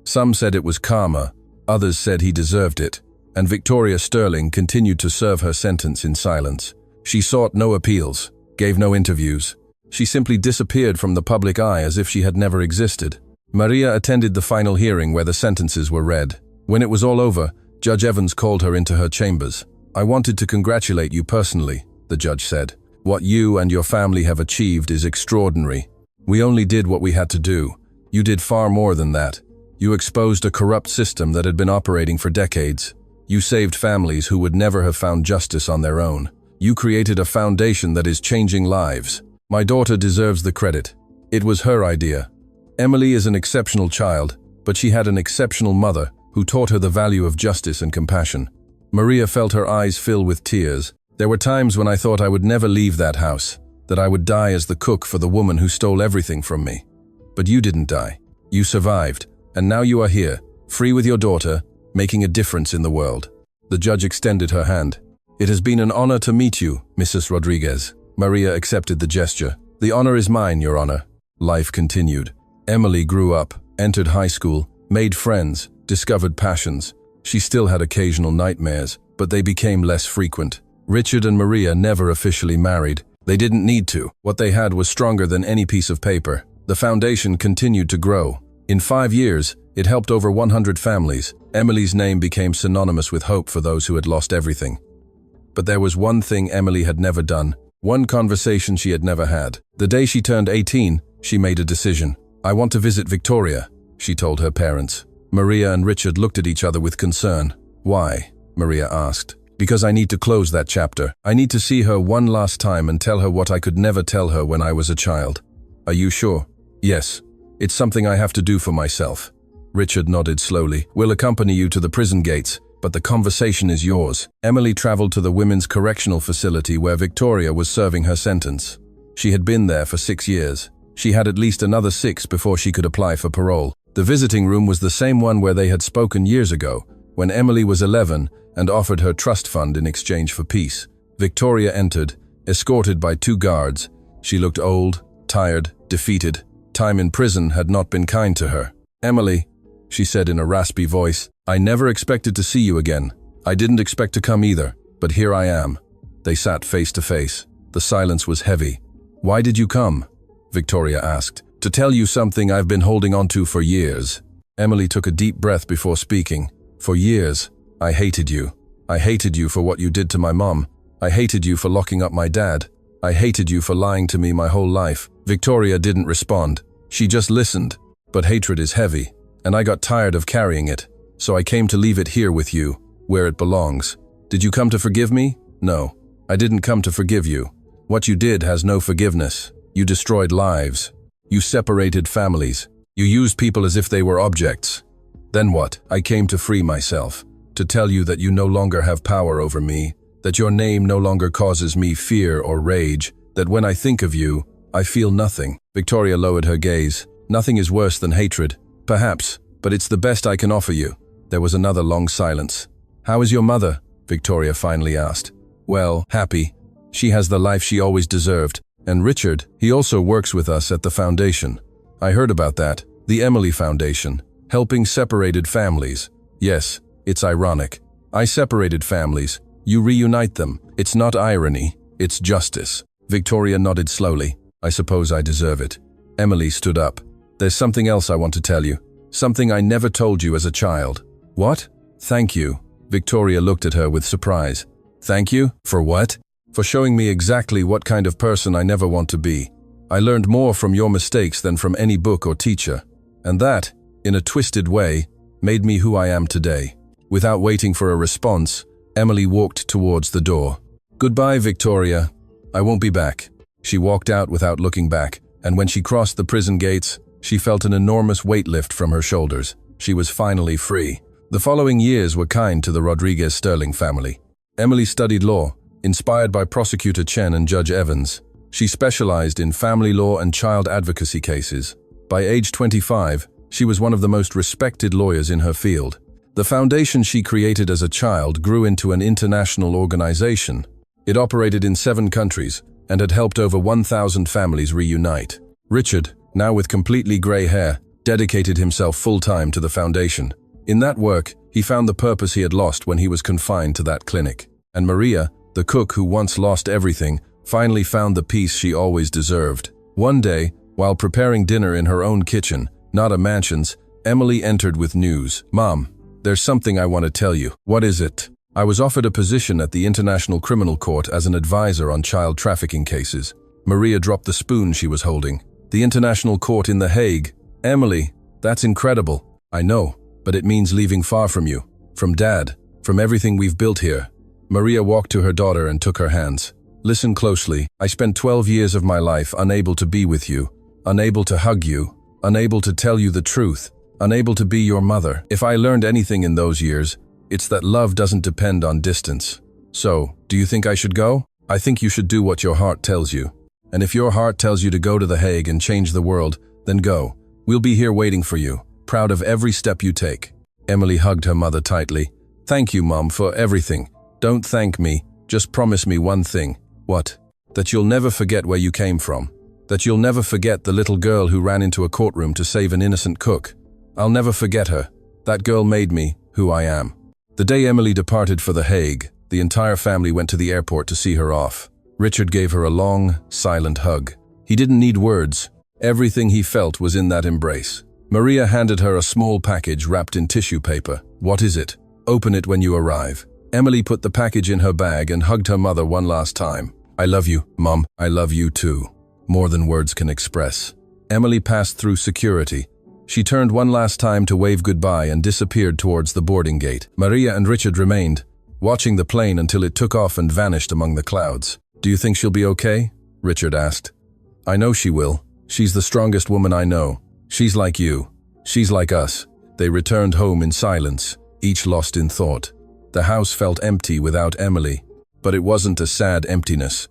Some said it was karma, others said he deserved it, and Victoria Sterling continued to serve her sentence in silence. She sought no appeals, gave no interviews. She simply disappeared from the public eye as if she had never existed. Maria attended the final hearing where the sentences were read. When it was all over, Judge Evans called her into her chambers. I wanted to congratulate you personally, the judge said. What you and your family have achieved is extraordinary. We only did what we had to do. You did far more than that. You exposed a corrupt system that had been operating for decades. You saved families who would never have found justice on their own. You created a foundation that is changing lives. My daughter deserves the credit. It was her idea. Emily is an exceptional child, but she had an exceptional mother who taught her the value of justice and compassion. Maria felt her eyes fill with tears. There were times when I thought I would never leave that house, that I would die as the cook for the woman who stole everything from me. But you didn't die. You survived, and now you are here, free with your daughter, making a difference in the world. The judge extended her hand. It has been an honor to meet you, Mrs. Rodriguez. Maria accepted the gesture. The honor is mine, Your Honor. Life continued. Emily grew up, entered high school, made friends, discovered passions. She still had occasional nightmares, but they became less frequent. Richard and Maria never officially married. They didn't need to. What they had was stronger than any piece of paper. The foundation continued to grow. In 5 years, it helped over 100 families. Emily's name became synonymous with hope for those who had lost everything. But there was one thing Emily had never done, one conversation she had never had. The day she turned 18, she made a decision. I want to visit Victoria, she told her parents. Maria and Richard looked at each other with concern. Why? Maria asked. Because I need to close that chapter. I need to see her one last time and tell her what I could never tell her when I was a child. Are you sure? Yes. It's something I have to do for myself. Richard nodded slowly. We'll accompany you to the prison gates, but the conversation is yours. Emily traveled to the women's correctional facility where Victoria was serving her sentence. She had been there for 6 years. She had at least another 6 before she could apply for parole. The visiting room was the same one where they had spoken years ago, when Emily was 11 and offered her trust fund in exchange for peace. Victoria entered, escorted by 2 guards. She looked old, tired, defeated. Time in prison had not been kind to her. Emily, she said in a raspy voice, I never expected to see you again. I didn't expect to come either, but here I am. They sat face to face. The silence was heavy. Why did you come? Victoria asked. To tell you something I've been holding on to for years. Emily took a deep breath before speaking. For years, I hated you. I hated you for what you did to my mom. I hated you for locking up my dad. I hated you for lying to me my whole life. Victoria didn't respond. She just listened. But hatred is heavy, and I got tired of carrying it. So I came to leave it here with you, where it belongs. Did you come to forgive me? No, I didn't come to forgive you. What you did has no forgiveness. You destroyed lives. You separated families. You used people as if they were objects. Then what? I came to free myself, to tell you that you no longer have power over me, that your name no longer causes me fear or rage, that when I think of you, I feel nothing. Victoria lowered her gaze. Nothing is worse than hatred. Perhaps, but it's the best I can offer you. There was another long silence. How is your mother? Victoria finally asked. Well, happy. She has the life she always deserved. And Richard, he also works with us at the foundation. I heard about that. The Emily Foundation. Helping separated families. Yes, it's ironic. I separated families. You reunite them. It's not irony. It's justice. Victoria nodded slowly. I suppose I deserve it. Emily stood up. There's something else I want to tell you. Something I never told you as a child. What? Thank you. Victoria looked at her with surprise. Thank you? For what? For showing me exactly what kind of person I never want to be. I learned more from your mistakes than from any book or teacher. And that, in a twisted way, made me who I am today. Without waiting for a response, Emily walked towards the door. Goodbye, Victoria. I won't be back. She walked out without looking back, and when she crossed the prison gates, she felt an enormous weight lift from her shoulders. She was finally free. The following years were kind to the Rodriguez-Sterling family. Emily studied law, inspired by Prosecutor Chen and Judge Evans. She specialized in family law and child advocacy cases. By age 25, she was one of the most respected lawyers in her field. The foundation she created as a child grew into an international organization. It operated in 7 countries and had helped over 1,000 families reunite. Richard, now with completely gray hair, dedicated himself full-time to the foundation. In that work, he found the purpose he had lost when he was confined to that clinic. And Maria, the cook who once lost everything, finally found the peace she always deserved. One day, while preparing dinner in her own kitchen, not a mansion's, Emily entered with news. Mom, there's something I want to tell you. What is it? I was offered a position at the International Criminal Court as an advisor on child trafficking cases. Maria dropped the spoon she was holding. The International Court in The Hague. Emily, that's incredible. I know, but it means leaving far from you, from Dad, from everything we've built here. Maria walked to her daughter and took her hands. Listen closely. I spent 12 years of my life unable to be with you, unable to hug you, unable to tell you the truth, unable to be your mother. If I learned anything in those years, it's that love doesn't depend on distance. So, do you think I should go? I think you should do what your heart tells you. And if your heart tells you to go to The Hague and change the world, then go. We'll be here waiting for you, proud of every step you take. Emily hugged her mother tightly. Thank you, Mom, for everything. Don't thank me, just promise me one thing. What? That you'll never forget where you came from. That you'll never forget the little girl who ran into a courtroom to save an innocent cook. I'll never forget her. That girl made me who I am. The day Emily departed for The Hague, the entire family went to the airport to see her off. Richard gave her a long, silent hug. He didn't need words. Everything he felt was in that embrace. Maria handed her a small package wrapped in tissue paper. What is it? Open it when you arrive. Emily put the package in her bag and hugged her mother one last time. I love you, Mom. I love you too. More than words can express. Emily passed through security. She turned one last time to wave goodbye and disappeared towards the boarding gate. Maria and Richard remained, watching the plane until it took off and vanished among the clouds. Do you think she'll be okay? Richard asked. I know she will. She's the strongest woman I know. She's like you. She's like us. They returned home in silence, each lost in thought. The house felt empty without Emily, but it wasn't a sad emptiness.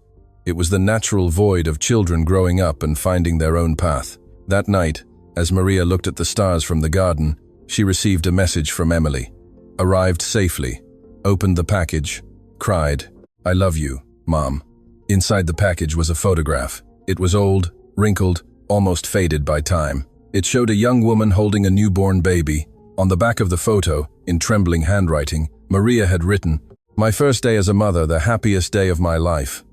It was the natural void of children growing up and finding their own path. That night, as Maria looked at the stars from the garden, she received a message from Emily. Arrived safely, opened the package, cried, I love you, Mom. Inside the package was a photograph. It was old, wrinkled, almost faded by time. It showed a young woman holding a newborn baby. On the back of the photo, in trembling handwriting, Maria had written, "My first day as a mother, the happiest day of my life."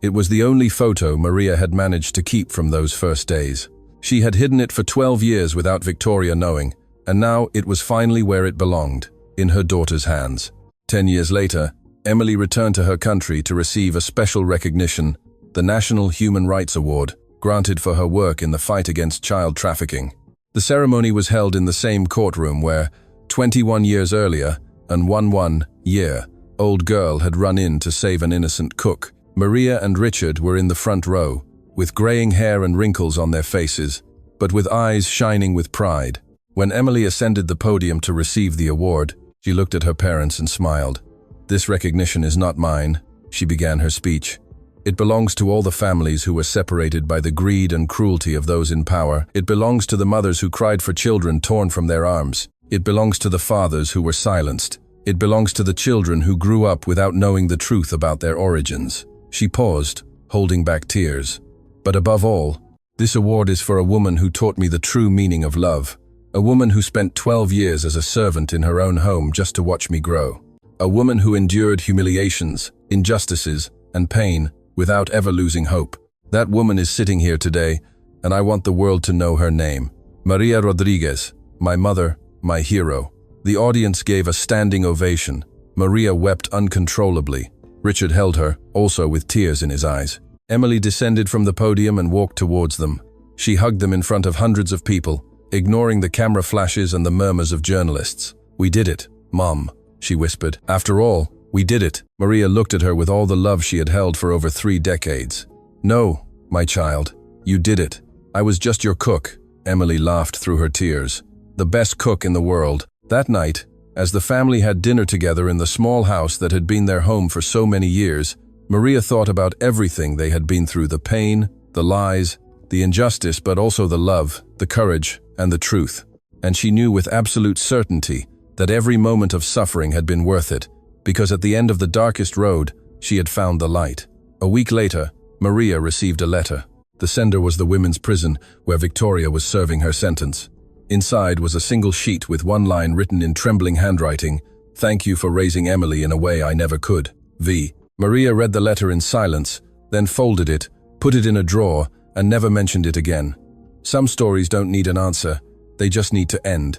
It was the only photo Maria had managed to keep from those first days. She had hidden it for 12 years without Victoria knowing, and now it was finally where it belonged, in her daughter's hands. 10 years later, Emily returned to her country to receive a special recognition, the National Human Rights Award, granted for her work in the fight against child trafficking. The ceremony was held in the same courtroom where, 21 years earlier, an 11-year-old girl had run in to save an innocent cook. Maria and Richard were in the front row, with graying hair and wrinkles on their faces, but with eyes shining with pride. When Emily ascended the podium to receive the award, she looked at her parents and smiled. "This recognition is not mine," she began her speech. "It belongs to all the families who were separated by the greed and cruelty of those in power. It belongs to the mothers who cried for children torn from their arms. It belongs to the fathers who were silenced. It belongs to the children who grew up without knowing the truth about their origins." She paused, holding back tears. "But above all, this award is for a woman who taught me the true meaning of love. A woman who spent 12 years as a servant in her own home just to watch me grow. A woman who endured humiliations, injustices, and pain without ever losing hope. That woman is sitting here today, and I want the world to know her name. Maria Rodriguez, my mother, my hero." The audience gave a standing ovation. Maria wept uncontrollably. Richard held her, also with tears in his eyes. Emily descended from the podium and walked towards them. She hugged them in front of hundreds of people, ignoring the camera flashes and the murmurs of journalists. "We did it, Mom," she whispered. "After all, we did it." Maria looked at her with all the love she had held for over 3 decades. "No, my child, you did it. I was just your cook," Emily laughed through her tears. "The best cook in the world." That night, as the family had dinner together in the small house that had been their home for so many years, Maria thought about everything they had been through, the pain, the lies, the injustice, but also the love, the courage, and the truth. And she knew with absolute certainty that every moment of suffering had been worth it, because at the end of the darkest road, she had found the light. A week later, Maria received a letter. The sender was the women's prison where Victoria was serving her sentence. Inside was a single sheet with one line written in trembling handwriting, "Thank you for raising Emily in a way I never could. V." Maria read the letter in silence, then folded it, put it in a drawer, and never mentioned it again. Some stories don't need an answer, they just need to end.